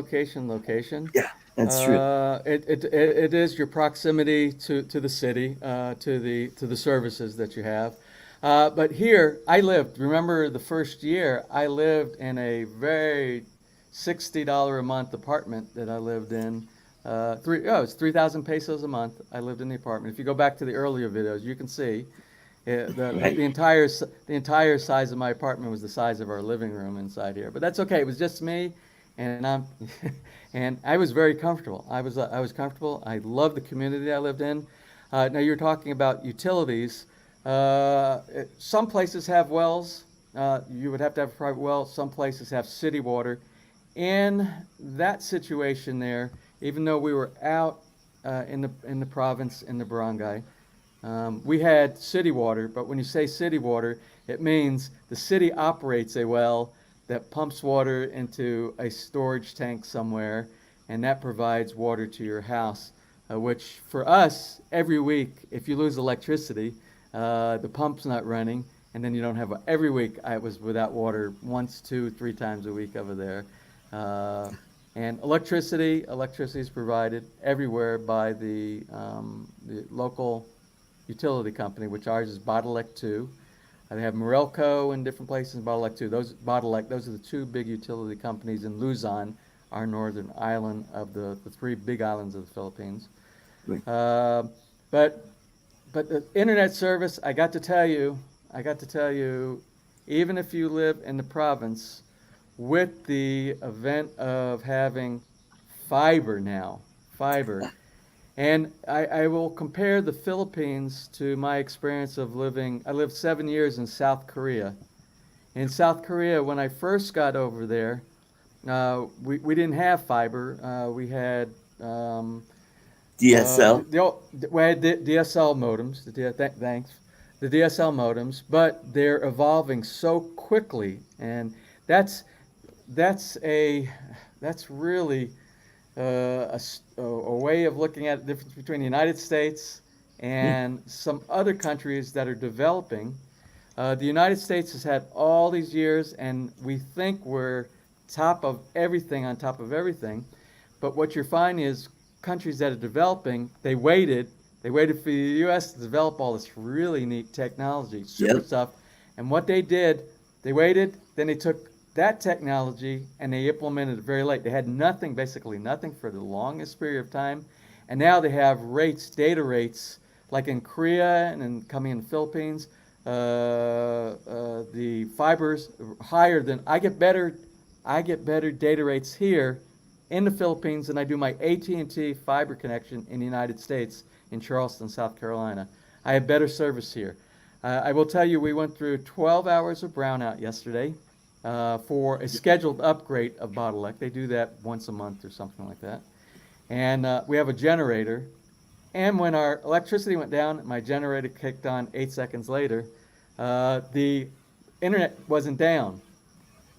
Yeah, that's true. It is your proximity to the city, to the services that you have. But here, remember the first year, I lived in a very $60 a month apartment that I lived in. It's 3,000 pesos a month. I lived in the apartment. If you go back to the earlier videos, you can see the entire size of my apartment was the size of our living room inside here. But that's okay. It was just me, and I was very comfortable. I was comfortable. I loved the community I lived in. Now you're talking about utilities. Some places have wells. You would have to have a private well. Some places have city water. In that situation there, even though we were out in the province in the barangay, we had city water. But when you say city water, it means the city operates a well that pumps water into a storage tank somewhere, and that provides water to your house. Which for us, every week, if you lose electricity, the pump's not running, and then you don't have. Every week I was without water once, 2, 3 times a week over there. And electricity is provided everywhere by the local utility company, which ours is Bottleneck 2. They have Morelco in different places and Bottleneck 2. Those are the two big utility companies in Luzon, our northern island of the 3 big islands of the Philippines. Right. But the internet service, I got to tell you, even if you live in the province, with the event of having fiber, and I will compare the Philippines to my experience of living. I lived 7 years in South Korea. In South Korea, when I first got over there, we didn't have fiber. We had DSL. We had DSL modems. Thanks, the DSL modems, but they're evolving so quickly, and that's really a way of looking at the difference between the United States and some other countries that are developing. The United States has had all these years, and we think we're top of everything on top of everything. But what you're finding is countries that are developing, they waited for the U.S. to develop all this really neat technology, super stuff. And what they did, they waited, then they took that technology and they implemented it very late. They had nothing, basically nothing for the longest period of time. And now they have data rates, like in Korea and then coming in the Philippines, the fibers higher than, I get better data rates here in the Philippines than I do my AT&T fiber connection in the United States in Charleston, South Carolina. I have better service here. I will tell you, we went through 12 hours of brownout yesterday for a scheduled upgrade of Bottleneck. They do that once a month or something like that. And we have a generator. And when our electricity went down, my generator kicked on 8 seconds later, the internet wasn't down.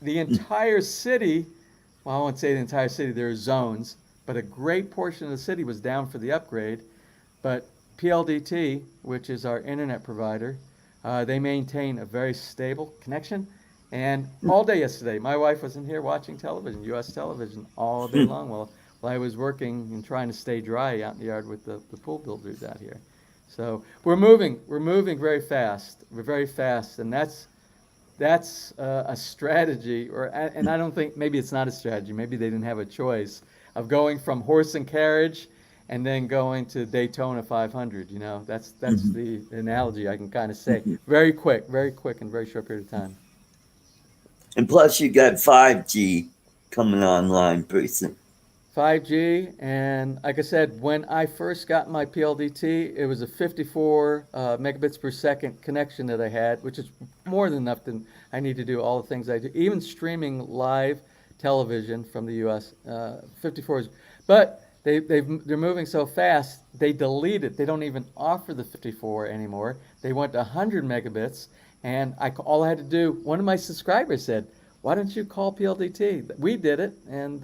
The entire city, well, I won't say the entire city, there are zones, but a great portion of the city was down for the upgrade. But PLDT, which is our internet provider, they maintain a very stable connection. And all day yesterday, my wife was in here watching television, U.S. television, all day long while I was working and trying to stay dry out in the yard with the pool builders out here. So we're moving very fast. We're very fast, and that's a strategy, and I don't think, maybe it's not a strategy, maybe they didn't have a choice of going from horse and carriage and then going to Daytona 500. You know, that's the analogy I can kind of say. Very quick in a very short period of time. And plus, you got 5G coming online pretty soon. 5G, and like I said, when I first got my PLDT, it was a 54 megabits per second connection that I had, which is more than enough to I need to do all the things I do, even streaming live television from the U.S. 54 is, but they're moving so fast. They deleted. They don't even offer the 54 anymore. They went to 100 megabits, and all I had to do. One of my subscribers said, "Why don't you call PLDT?" We did it, and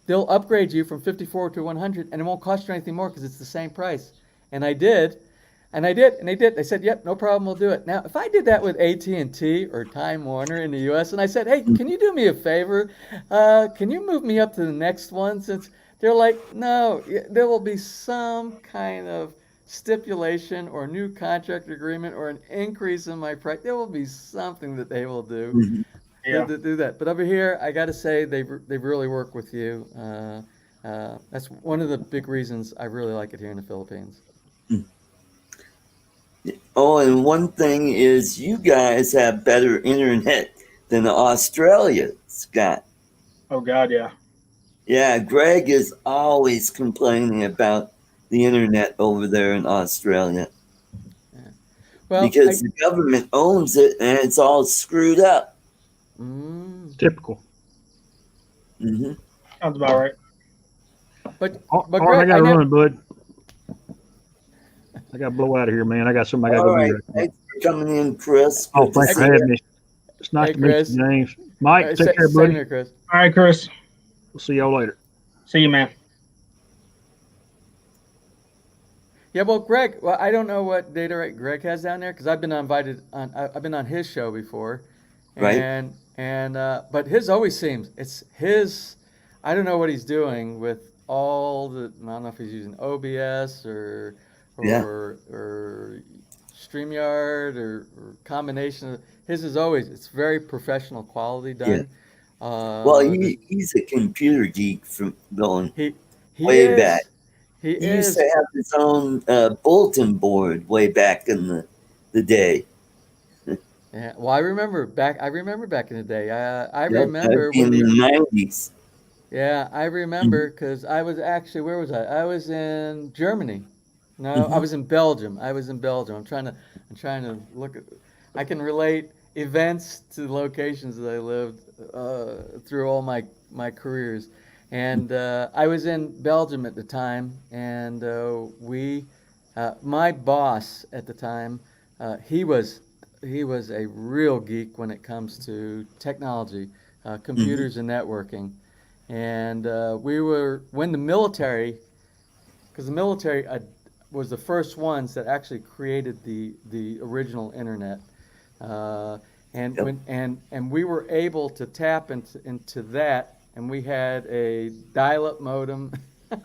they'll upgrade you from 54 to 100, and it won't cost you anything more because it's the same price. And I did, and they did. They said, "Yep, no problem, we'll do it." Now, if I did that with AT&T or Time Warner in the U.S., and I said, "Hey, can you do me a favor? Can you move me up to the next one?" Since they're like, "No, there will be some kind of stipulation or new contract agreement or an increase in my price. There will be something that they will do." To do that. But over here, I got to say, they've really worked with you. That's one of the big reasons I really like it here in the Philippines. Oh, and one thing is you guys have better internet than Australia, Scott. Oh, God, yeah. Yeah, Greg is always complaining about the internet over there in Australia. Well, because the government owns it and it's all screwed up. Typical. Mm-hmm. Sounds about right. but Art, I Greg, got to run, bud. I got to blow out of here, man. I got something I got to All go do right. right quick. Thanks for coming in, Chris. Oh, Good to thanks for see you. having me. It's nice hey to meet Chris, you, James. Mike, take care, same buddy. here, Chris. All right, Chris. We'll see y'all later. See you, man. Yeah, well, Greg, well, I don't know what data rate Greg has down there because I've been invited on. I've been on his show before, Right. and but his always seems it's his. I don't know what he's doing with all the. I don't know if he's using OBS Yeah. or StreamYard or combination of his is always it's very professional quality done. Well, he's a computer geek from going he he way back. is he He used is to have his own bulletin board way back in the day. Yeah, well, I remember back. I remember back in the day. I Yep, remember that'd be in when the the. 90s. Yeah, I remember because I was actually where was I? I was in Germany. No, I Mm-hmm. was in Belgium. I was in Belgium. I'm trying to look at. I can relate events to locations that I lived through all my careers, and I was in Belgium at the time, and my boss at the time, he was a real geek when it comes to technology, Mm-hmm. computers and networking, and we were when the military, because the military was the first ones that actually created the original internet, and Yep. and we were able to tap into that, and we had a dial-up modem Yep.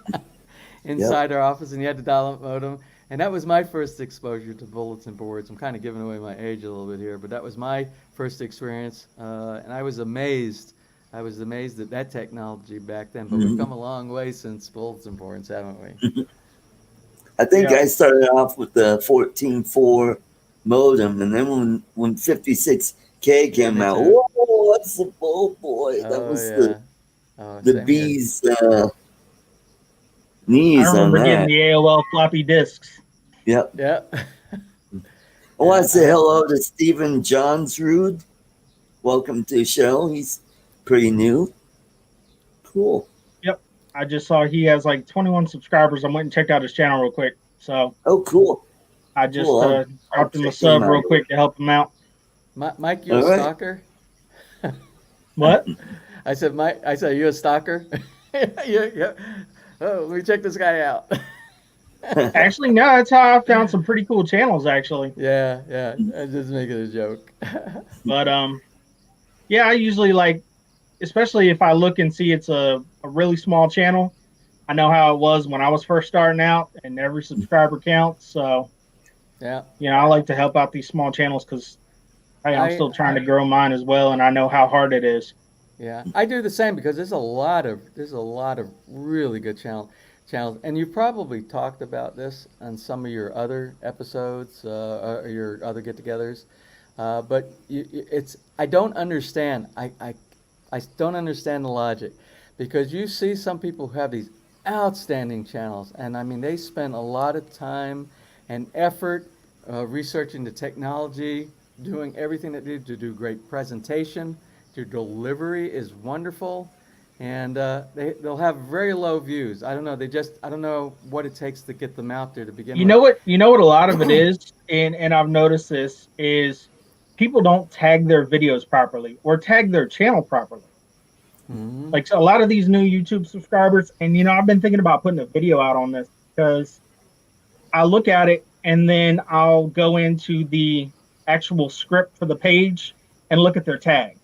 inside our office, and you had the dial-up modem. And that was my first exposure to bulletin boards. I'm kind of giving away my age a little bit here, but that was my first experience, and I was amazed. I was amazed at that technology back then. But we've Mm-hmm. come a long way since bulletin boards, haven't we? I think Yeah. I started off with the 14.4 modem, and then when 56K Yeah, came me out, too. whoa, that's the oh boy, that Oh was yeah. Oh, the same here. bee's I knees on remember getting that. the AOL floppy disks. Yep. Yeah. I want Yeah. to say hello to Stephen Johnsrud. Welcome to the show. He's pretty new. Cool. Yep. I just saw he has like 21 subscribers. I went and checked out his channel real quick. So Oh, cool. I just Cool. I'll dropped him a check him sub real out. quick to help him out. Mike, you a All right. stalker? What? I said, Mike. I said, you a stalker? Yeah. Oh, let me check this guy out. Actually, no, that's how I found some pretty cool channels, actually. Yeah. I'm just making a joke. But yeah, I usually like, especially if I look and see it's a really small channel. I know how it was when I was first starting out, and every subscriber counts. So, Yeah. I like to help out these small channels because hey, I'm I still trying to grow mine as well, and I know how hard it is. Yeah, I do the same because there's a lot of really good channels, and you probably talked about this on some of your other episodes or your other get-togethers, but it's I don't understand. I don't understand the logic because you see some people who have these outstanding channels, and I mean they spend a lot of time and effort researching the technology, doing everything they do to do great presentation. Your delivery is wonderful, and they'll have very low views. I don't know. I don't know what it takes to get them out there to begin You with. know what? You know what a lot of it is, and I've noticed this is people don't tag their videos properly or tag their channel properly. Mm-hmm. Like so a lot of these new YouTube subscribers, and I've been thinking about putting a video out on this because I look at it and then I'll go into the actual script for the page and look at their tags.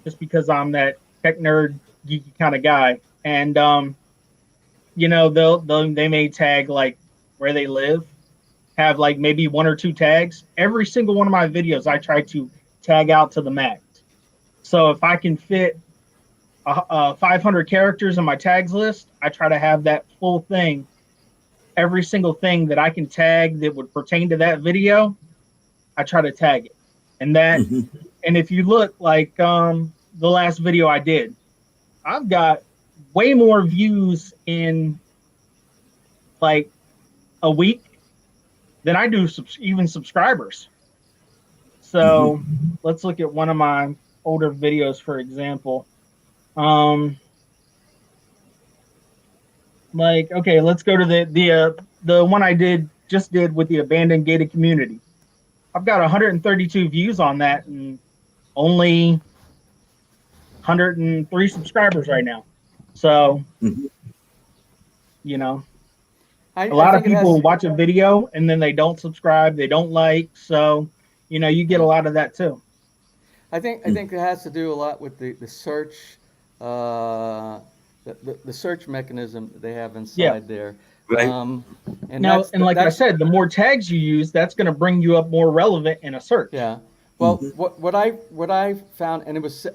Just because I'm that tech nerd geeky kind of guy, and they may tag like where they live, have like maybe one or two tags. Every single one of my videos, I try to tag out to the max. So if I can fit 500 characters in my tags list, I try to have that full thing. Every single thing that I can tag that would pertain to that video, I try to tag it. And and if you look like the last video I did, I've got way more views in like a week then I do even subscribers. So let's look at one of my older videos, for example. Like, okay, let's go to the one I just did with the abandoned gated community. I've got 132 views on that and only 103 subscribers right now. So, you know, a lot of people watch a video and then they don't subscribe, they don't like. So, you know, you get a lot of that too. I think it has to do a lot with the search, the search mechanism that they have inside there. Right. And now, and like I said, the more tags you use, that's going to bring you up more relevant in a search. Yeah. Well, what I found, and it was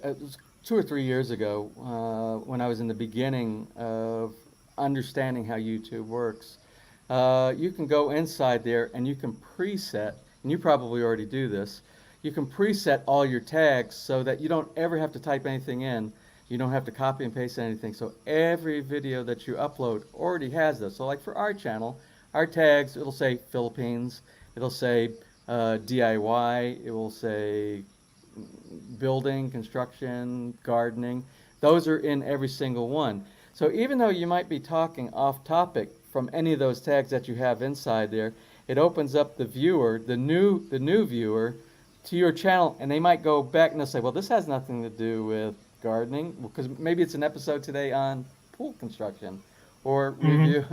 2 or 3 years ago when I was in the beginning of understanding how YouTube works. You can go inside there and you can preset, and you probably already do this. You can preset all your tags so that you don't ever have to type anything in. You don't have to copy and paste anything. So every video that you upload already has this. So like for our channel, our tags, it'll say Philippines, it'll say DIY, it will say building, construction, gardening. Those are in every single one. So even though you might be talking off topic from any of those tags that you have inside there, it opens up the viewer, the new viewer, to your channel, and they might go back and they'll say, well, this has nothing to do with gardening, because maybe it's an episode today on pool construction or review.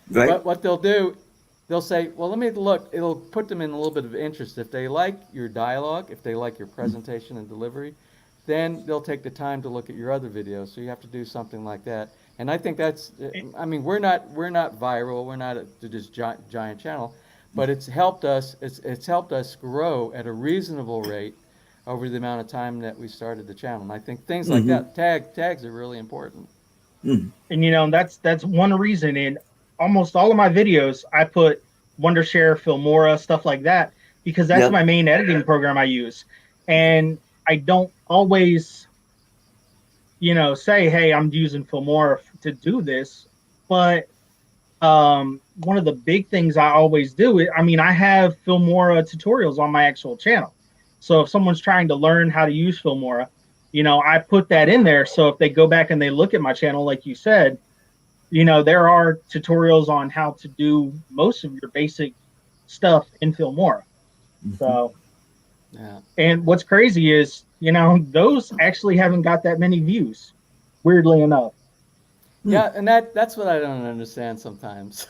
Right. But what they'll do, they'll say, well, let me look. It'll put them in a little bit of interest. If they like your dialogue, if they like your presentation and delivery, then they'll take the time to look at your other videos. So you have to do something like that. And I think that's, I mean, we're not viral. We're not this giant channel, but it's helped us. It's helped us grow at a reasonable rate over the amount of time that we started the channel. And I think things like that, tags are really important. And you know, that's one reason in almost all of my videos I put Wondershare, Filmora, stuff like that, because that's my main editing program I use. And I don't always, you know, say, hey, I'm using Filmora to do this. But one of the big things I always do, I mean, I have Filmora tutorials on my actual channel. So if someone's trying to learn how to use Filmora, you know, I put that in there. So if they go back and they look at my channel, like you said, you know, there are tutorials on how to do most of your basic stuff in Filmora. So, and what's crazy is, you know, those actually haven't got that many views, weirdly enough. Yeah, and that's what I don't understand sometimes.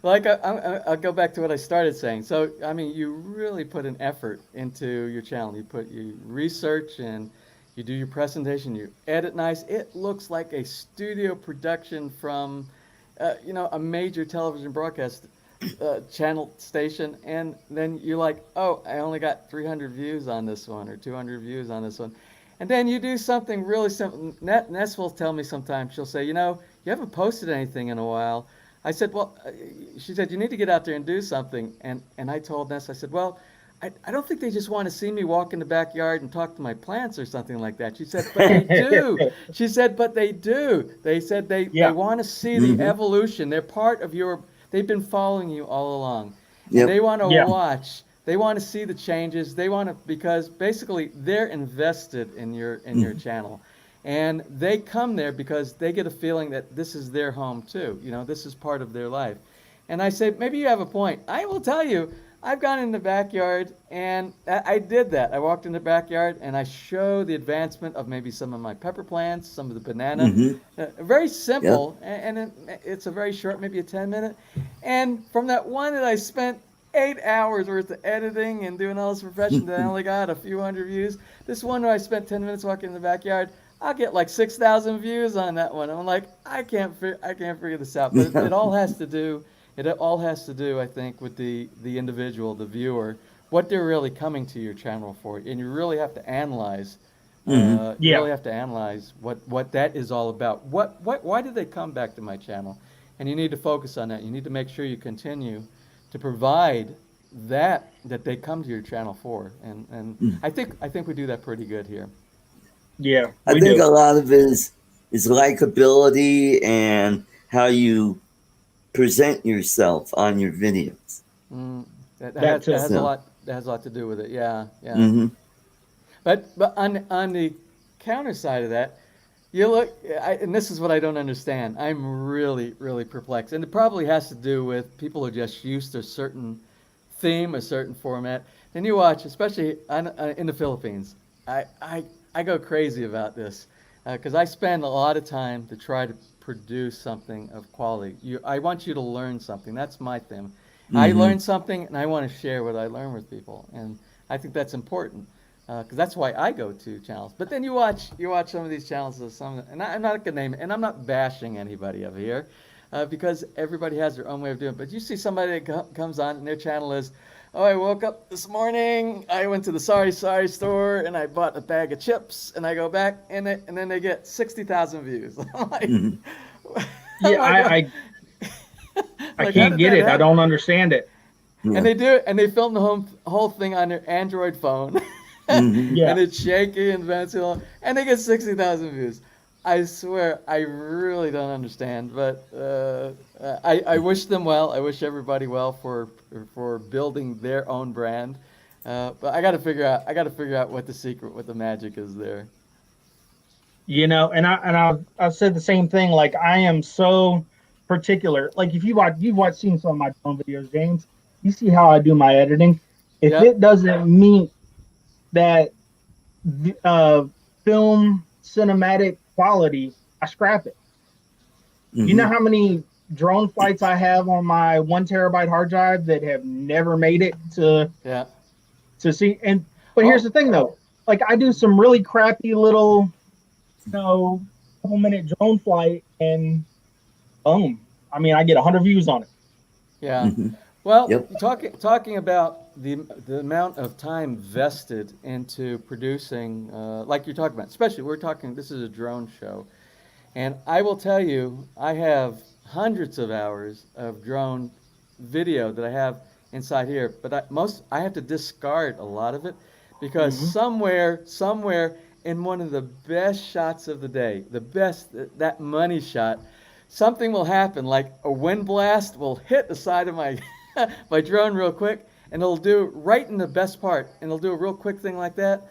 Like, I'll go back to what I started saying. So, I mean, you really put an effort into your channel. You research and you do your presentation, you edit nice. It looks like a studio production from, you know, a major television broadcast channel station. And then you're like, oh, I only got 300 views on this one or 200 views on this one. And then you do something really simple. Ness will tell me sometimes, she'll say, you know, you haven't posted anything in a while. I said, well, she said, you need to get out there and do something. And I told Ness, I said, well, I don't think they just want to see me walk in the backyard and talk to my plants or something like that. She said, but they do. She said, but they do. They said they want to see the evolution. They're part of they've been following you all along. And they want to watch. They want to see the changes. They want to, because basically they're invested in your channel. And they come there because they get a feeling that this is their home too. You know, this is part of their life. And I say, maybe you have a point. I will tell you, I've gone in the backyard and I did that. I walked in the backyard and I show the advancement of maybe some of my pepper plants, some of the banana. Very simple, and it's a very short, maybe a 10-minute. And from that one that I spent 8 hours worth of editing and doing all this profession that I only got a few hundred views. This one where I spent 10 minutes walking in the backyard, I'll get like 6,000 views on that one. I'm like, I can't figure this out. But it all has to do, I think, with the individual, the viewer, what they're really coming to your channel for. And you really have to analyze. You really have to analyze what that is all about. Why did they come back to my channel? And you need to focus on that. You need to make sure you continue to provide that they come to your channel for. And I think we do that pretty good here. Yeah, I think a lot of it is likability and how you present yourself on your videos. That has a So. lot. That has a lot to do with it. Yeah, yeah. Mm-hmm. But on the counter side of that, you look, and this is what I don't understand. I'm really really perplexed, and it probably has to do with people are just used to a certain theme, a certain format. Then you watch, especially in the Philippines. I go crazy about this because I spend a lot of time to try to produce something of quality. I want you to learn something. That's my thing. I Mm-hmm. learned something, and I want to share what I learned with people, and I think that's important because that's why I go to channels. But then you watch some of these channels, and I'm not gonna name it, and I'm not bashing anybody over here because everybody has their own way of doing it. But you see somebody that comes on, and their channel is, oh, I woke up this morning, I went to the sorry store, and I bought a bag of chips, and I go back, and then they get 60,000 views. I'm like, Mm-hmm. Yeah, I I like, how can't did get that it. I happen? don't understand it. Yeah. And they do it, and they film the whole thing on their Android phone, Mm-hmm. Yeah. and it's shaky and bouncy, and they get 60,000 views. I swear, I really don't understand, but I wish them well. I wish everybody well for building their own brand. But I got to figure out what the secret, what the magic is there. And I've said the same thing. Like I am so particular. Like if you've seen some of my drone videos, James, you see how I do my editing. If Yep. it doesn't meet that uh, film cinematic quality, I scrap it. You know Mm-hmm. how many drone flights I have on my 1 terabyte hard drive that have never made it Yeah. to see? And but here's Oh, the thing though, like I do some really crappy little, couple minute drone flight, and boom. I mean, I get 100 views on it. yeah. Mm-hmm. Well, Yep. talking about the amount of time vested into producing, like you're talking about, especially we're talking. This is a drone show, and I will tell you, I have hundreds of hours of drone video that I have inside here, but I have to discard a lot of it because Hmm. somewhere in one of the best shots of the day, the best that money shot, something will happen like a wind blast will hit the side of my my drone real quick, and it'll do right in the best part, and it'll do a real quick thing like that.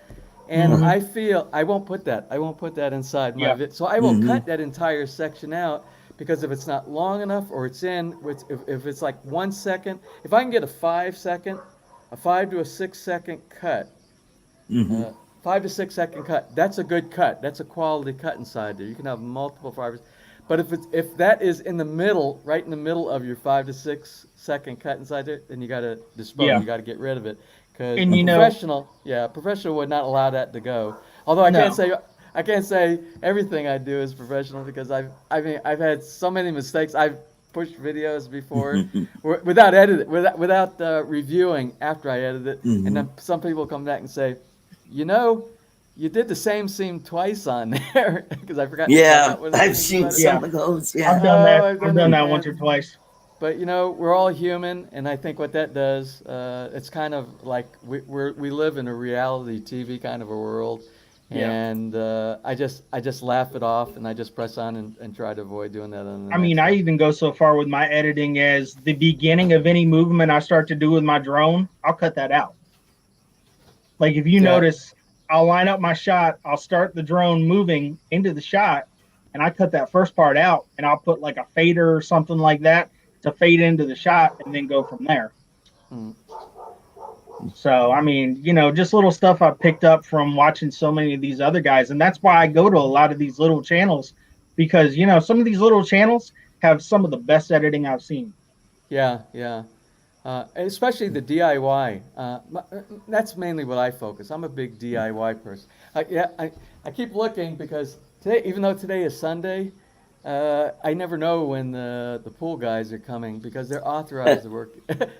And Hmm. I feel I won't put that inside my Yeah. vid. So I will Mm-hmm. cut that entire section out because if it's not long enough or it's if it's like 1 second, if I can get a 5 to 6 second cut, Mm-hmm. uh, 5 to 6 second cut, that's a good cut. That's a quality cut inside there. You can have multiple fibers. But if that is in the middle, right in the middle of your 5 to 6 second cut inside there, then you got to dispose. Yeah. You got to get rid of it because And a professional would not allow that to go. Although no. I can't say everything I do is professional because I've had so many mistakes. I've pushed videos before without editing, without reviewing after I edit it, and Mm-hmm. then some people come back and say, you know, you did the same scene twice on there because I forgot to cut Yeah, out one of the I've things seen about it. Yeah. some of those. I've Yeah. done Oh, that. I've I've done done that, that once or man. twice. But we're all human, and I think what that does, it's kind of like we live in a reality TV kind of a world, Yeah. and I just laugh it off, and I just press on and try to avoid doing that on the I mean, next I one. even go so far with my editing as the beginning of any movement I start to do with my drone, I'll cut that out. Like if you Yeah. notice, I'll line up my shot, I'll start the drone moving into the shot, and I cut that first part out, and I'll put like a fader or something like that to fade into the shot and then go from there. Mm. So, I mean, just little stuff I picked up from watching so many of these other guys. And that's why I go to a lot of these little channels because, some of these little channels have some of the best editing I've seen. Yeah, yeah. Especially the DIY. That's mainly what I focus. I'm a big DIY person. I keep looking because today, even though today is Sunday, I never know when the pool guys are coming because they're authorized to work.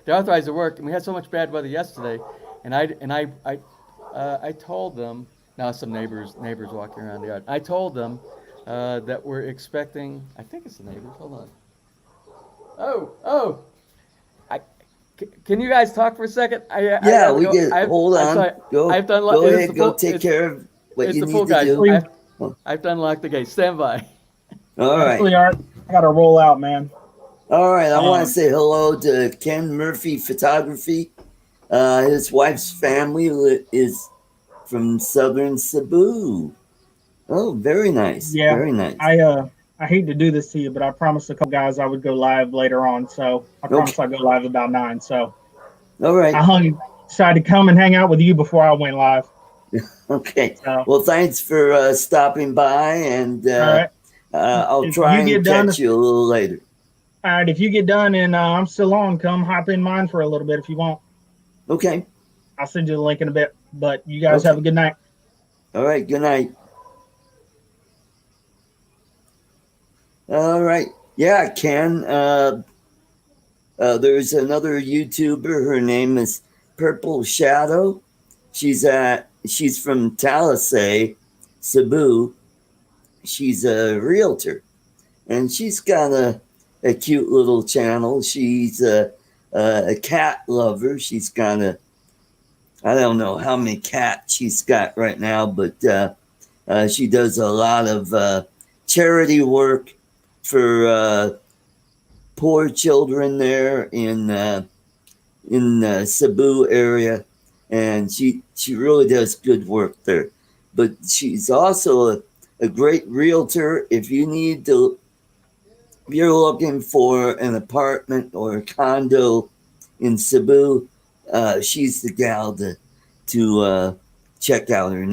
They're authorized to work, and we had so much bad weather yesterday, and I told them. Now some neighbors walking around the yard. I told them that we're expecting. I think it's the neighbors. Hold on. Oh. I, can you guys talk for a second? I Yeah, have to we go. get. Hold I'm on. sorry. I Go. have to unlock. Go It's the ahead. Go pool. take care of what It's you the pool need to guys. do. Oh, I have to unlock the gate. Stand by. all right. Actually, Art, I got to roll out, man. All right, I want to Um, say hello to Ken Murphy Photography. His wife's family is from southern Cebu. Oh, very nice, yeah, very nice. I hate to do this to you, but I promised a couple guys I would go live later on. So I Okay, promised I'd go live about 9. So all I right, decided to come and hang out with you before I went live. okay. So Well, thanks for stopping by, and all right, I'll if try you and get done, catch you a little later. all right, if you get done and I'm still on, come hop in mine for a little bit if you want. Okay, I'll send you the link in a bit. But you guys have okay. a good night. All right, good night. All right. Yeah, Ken. There's another YouTuber. Her name is Purple Shadow. She's from Talisay, Cebu. She's a realtor, and she's got a cute little channel. She's a cat lover. She's got I don't know how many cats she's got right now, but she does a lot of charity work for poor children there in the Cebu area, and she really does good work there. But she's also a great realtor. If you're looking for an apartment or a condo in Cebu, she's the gal to check out. Her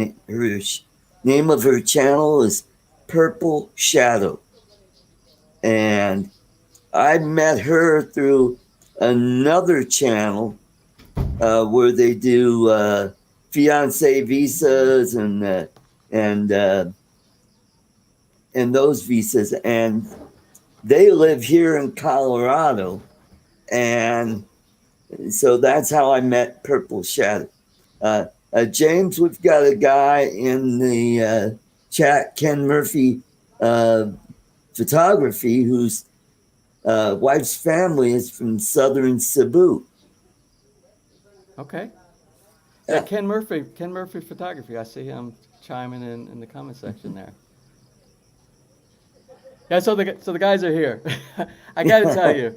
name of her channel is Purple Shadow, and I met her through another channel where they do fiance visas and uh, and those visas, and they live here in Colorado, and so that's how I met Purple Shadow. James, we've got a guy in the chat, Ken Murphy Photography, whose wife's family is from southern Cebu. Okay. Yeah, Yeah. Ken Murphy Photography. I see him chiming in the comment section there. Yeah, so the guys are here. I got to tell you,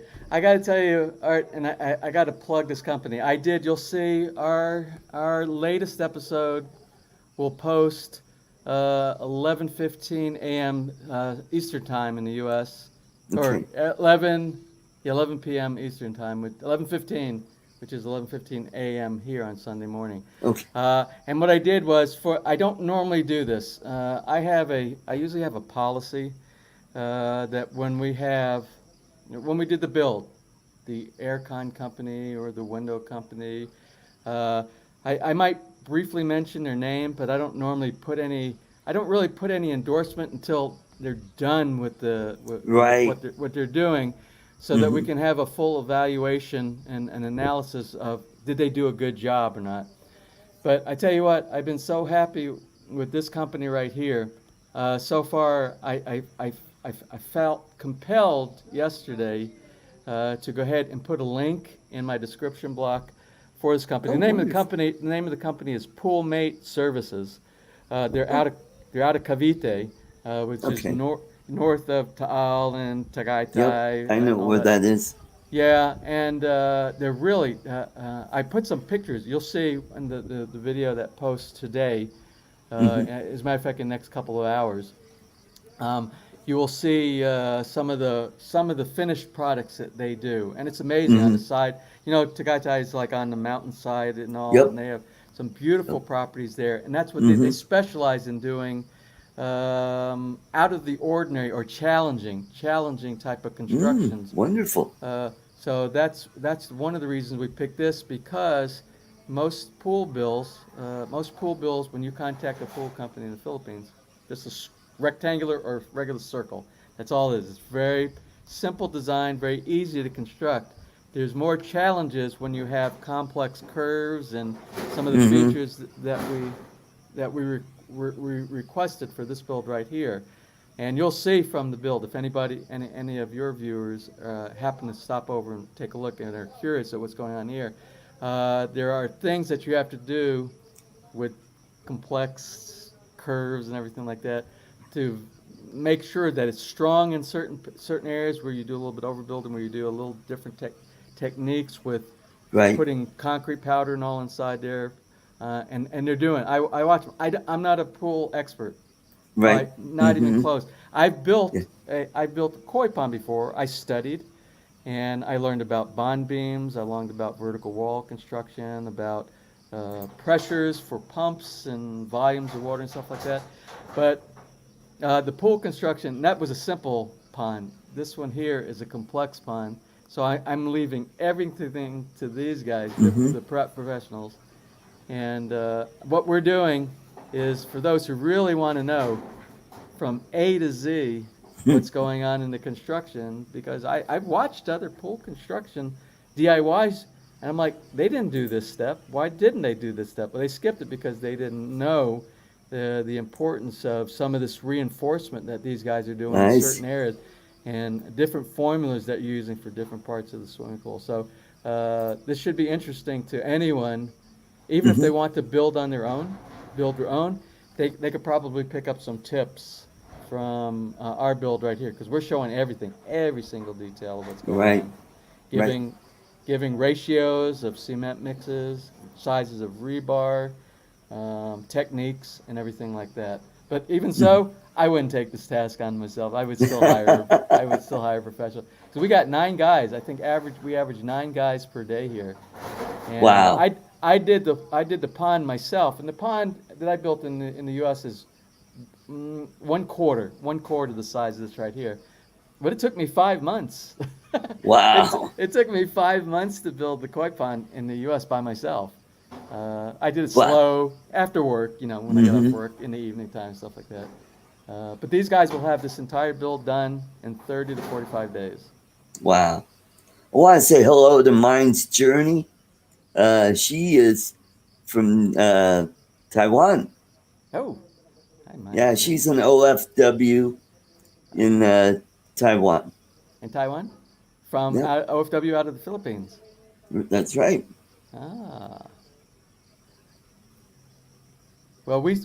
Art, and I got to plug this company. I did. You'll see our latest episode will post 11:15 a.m. Eastern time in the U.S. or Okay. 11 p.m. Eastern time with 11:15, which is 11:15 a.m. here on Sunday morning. Okay. And what I did was I don't normally do this. I usually have a policy that when we did the build, the aircon company or the window company, uh, I might briefly mention their name, but I don't normally I don't really put any endorsement until they're done with Right. what they're doing, so that we Mm-hmm. can have a full evaluation and an analysis of did they do a good job or not. But I tell you what, I've been so happy with this company right here. So far, I felt compelled yesterday to go ahead and put a link in my description block for this company. Oh, wonderful. The name of the company is Poolmate Services. They're Oh, out of Cavite, which is okay. north of Taal and Yep. Tagaytay I know and all where that. that is. Yeah, and they're really. I put some pictures. You'll see in the video that posts today. Mm-hmm. As a matter of fact, in the next couple of hours, um, you will see some of the finished products that they do, and it's amazing on the Mm-hmm. side. You know, Tagaytay is like on the mountainside and all, and Yep. they have some beautiful Yep. properties there, and that's what they Mm-hmm. specialize in doing. Out of the ordinary or challenging type of constructions. Wonderful. So that's one of the reasons we picked this, because most pool bills, when you contact a pool company in the Philippines, just rectangular or regular circle. That's all it is. It's very simple design, very easy to construct. There's more challenges when you have complex curves and some of the Mm-hmm. features that we requested for this build right here. And you'll see from the build, if any of your viewers happen to stop over and take a look and are curious at what's going on here, there are things that you have to do with complex curves and everything like that to make sure that it's strong in certain areas where you do a little bit overbuilding, where you do a little different techniques with Right. putting concrete powder and all inside there. And they're doing. I watch them. I'm not a pool expert. Right. Not even Mm-hmm. close. I've built Yeah. I built a koi pond before. I studied, and I learned about bond beams. I learned about vertical wall construction, about pressures for pumps and volumes of water and stuff like that. But the pool construction, that was a simple pond. This one here is a complex pond. So I'm leaving everything to these guys, Mm-hmm. the prep professionals. And what we're doing is, for those who really want to know from A to Z what's going on in the construction, because I've watched other pool construction DIYs, and I'm like, they didn't do this step. Why didn't they do this step? Well, they skipped it because they didn't know the importance of some of this reinforcement that these guys are doing in Nice. certain areas, and different formulas that you're using for different parts of the swimming pool. So this should be interesting to anyone, even if they Mm-hmm. want to build their own, they could probably pick up some tips from our build right here, because we're showing everything, every single detail of what's going Right. on, Right. giving ratios of cement mixes, sizes of rebar, techniques, and everything like that. But even so, I wouldn't take this task on myself. I would still hire a professional. So we got 9 guys. I think we average 9 guys per day here. And Wow. I did the pond myself, and the pond that I built in the U.S. is one quarter the size of this right here. But it took me 5 months. Wow. It took me 5 months to build the koi pond in the U.S. by myself. I did it Wow. slow after work, when I got Mm-hmm. off work in the evening time, stuff like that. But these guys will have this entire build done in 30 to 45 days. Wow. I want to say hello to Mind's Journey. She is from Taiwan. Oh, hi, Mike. Yeah, she's an OFW in Taiwan. In Taiwan? From Yep. OFW out of the Philippines. That's right. Ah. Well, we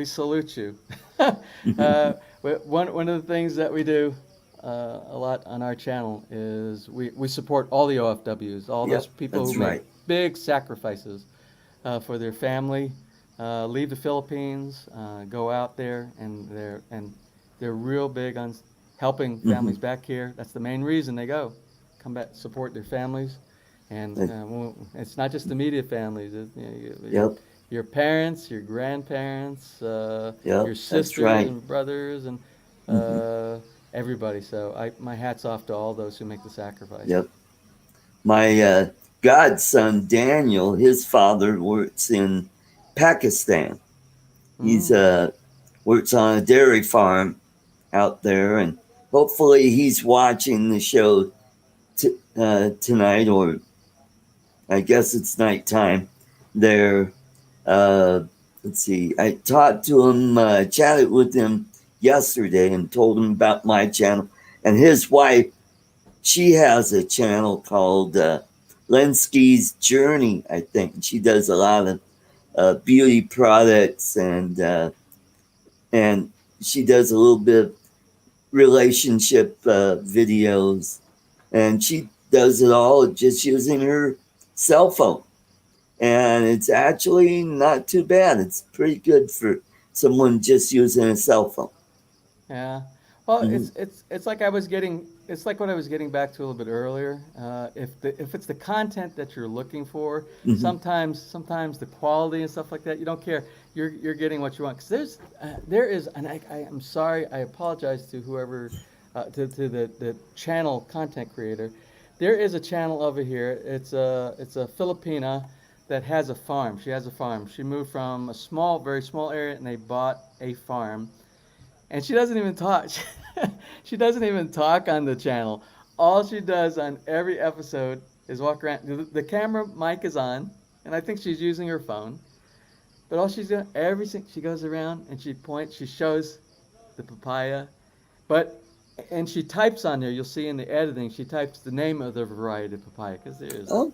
salute you. One of the things that we do a lot on our channel is we support all the OFWs, all Yep, those people that's who right. make big sacrifices for their family, leave the Philippines, go out there, and they're real big on helping families back here. That's the main reason they go, come back, support their families, and it's not just immediate families. Yep. Your parents, your grandparents, Yep, your that's sisters right. and brothers, and everybody. So my hat's off to all those who make the sacrifice. Yep. My godson Daniel, his father works in Pakistan. He's works on a dairy farm out there, and hopefully he's watching the show tonight, or I guess it's nighttime there. Let's see. I talked to him, chatted with him yesterday, and told him about my channel. And his wife, she has a channel called Lenski's Journey, I think. She does a lot of beauty products, and she does a little bit of relationship videos, and she does it all just using her cell phone. And it's actually not too bad. It's pretty good for someone just using a cell phone. Yeah. Well, Mhm. it's like it's like what I was getting back to a little bit earlier. If it's the content that you're looking for, Mhm. sometimes the quality and stuff like that, you don't care. You're getting what you want, because there is, and I am sorry, I apologize to whoever, to the channel content creator. There is a channel over here. It's a Filipina that has a farm. She has a farm. She moved from a very small area, and they bought a farm. And she doesn't even talk. She doesn't even talk on the channel. All she does on every episode is walk around. The camera mic is on, and I think she's using her phone. But all she's doing, she goes around and she points, she shows the papaya. And she types on there, you'll see in the editing, she types the name of the variety of papaya, because Oh.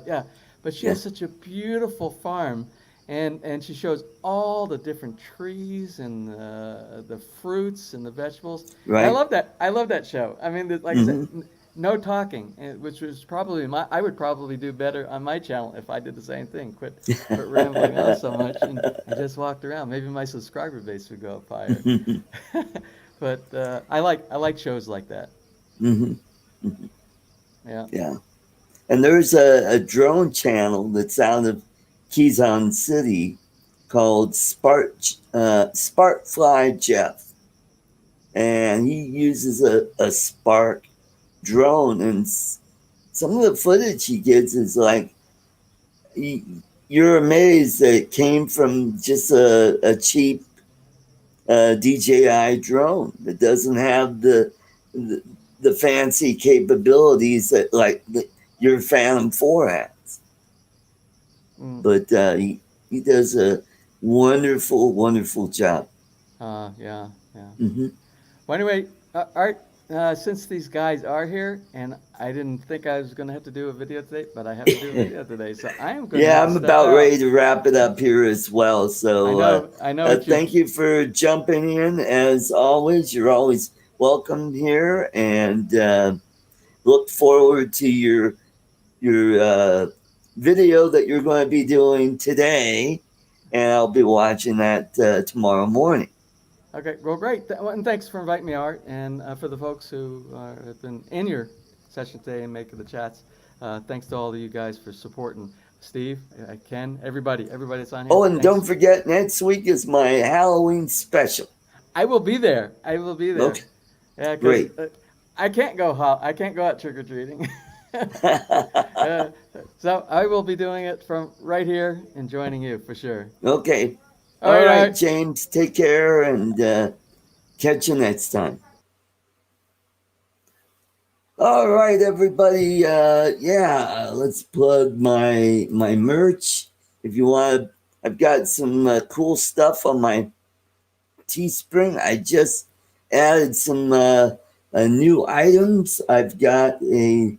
yeah. But she Yeah. has such a beautiful farm. and she shows all the different trees and the fruits and the vegetables. And I Right. love that. I love that show. I mean, like I said, Mm-hmm. no talking, which was probably I would probably do better on my channel if I did the same thing. Quit rambling on so much and just walked around. Maybe my subscriber base would go up higher. But I like shows like that. Mm-hmm. Yeah. Yeah. And there's a drone channel that's out of Quezon City called Sparkfly Jeff. And he uses a Spark drone. And some of the footage he gets is like, you're amazed that it came from just a cheap DJI drone that doesn't have the fancy capabilities that like your Phantom 4 has. Mm. But he does a wonderful job. Yeah. Yeah. Mm-hmm. Well, anyway, Art, since these guys are here, and I didn't think I was going to have to do a video today, but I have to do a video today, so I am going to Yeah, have to I'm step about out. ready to wrap it up here as well. So I know what you. thank you for jumping in. As always, you're always welcome here, and look forward to your video that you're going to be doing today, and I'll be watching that tomorrow morning. Okay, well, great. And thanks for inviting me, Art, and for the folks who have been in your session today and making the chats. Thanks to all of you guys for supporting Steve, Ken, everybody that's on here. Oh, and Thanks. don't forget, next week is my Halloween special. I will be there. I will be there. Okay, Yeah, because great. I can't go out trick or treating. So I will be doing it from right here and joining you for sure. Okay. All All right, right, Art. James. Take care and catch you next time. All right, everybody. Let's plug my merch. If you want, I've got some cool stuff on my Teespring. I just added some new items. I've got a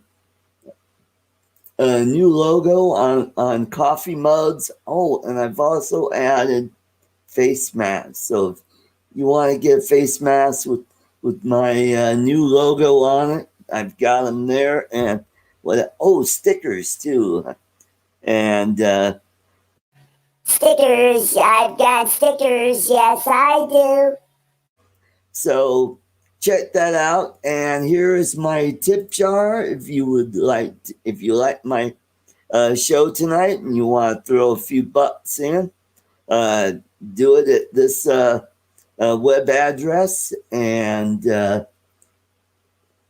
new logo on coffee mugs. Oh, and I've also added face masks. So if you want to get a face mask with my new logo on it, I've got them there. And stickers too. And Stickers. I've got stickers. Yes, I do. so check that out. And here is my tip jar. If you like my show tonight and you want to throw a few bucks in, do it at this web address, and that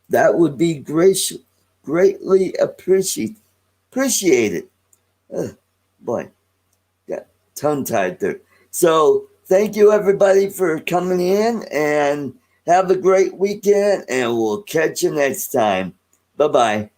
would be greatly appreciated. Boy, got tongue tied there. So thank you everybody for coming in, and have a great weekend, and we'll catch you next time. Bye-bye.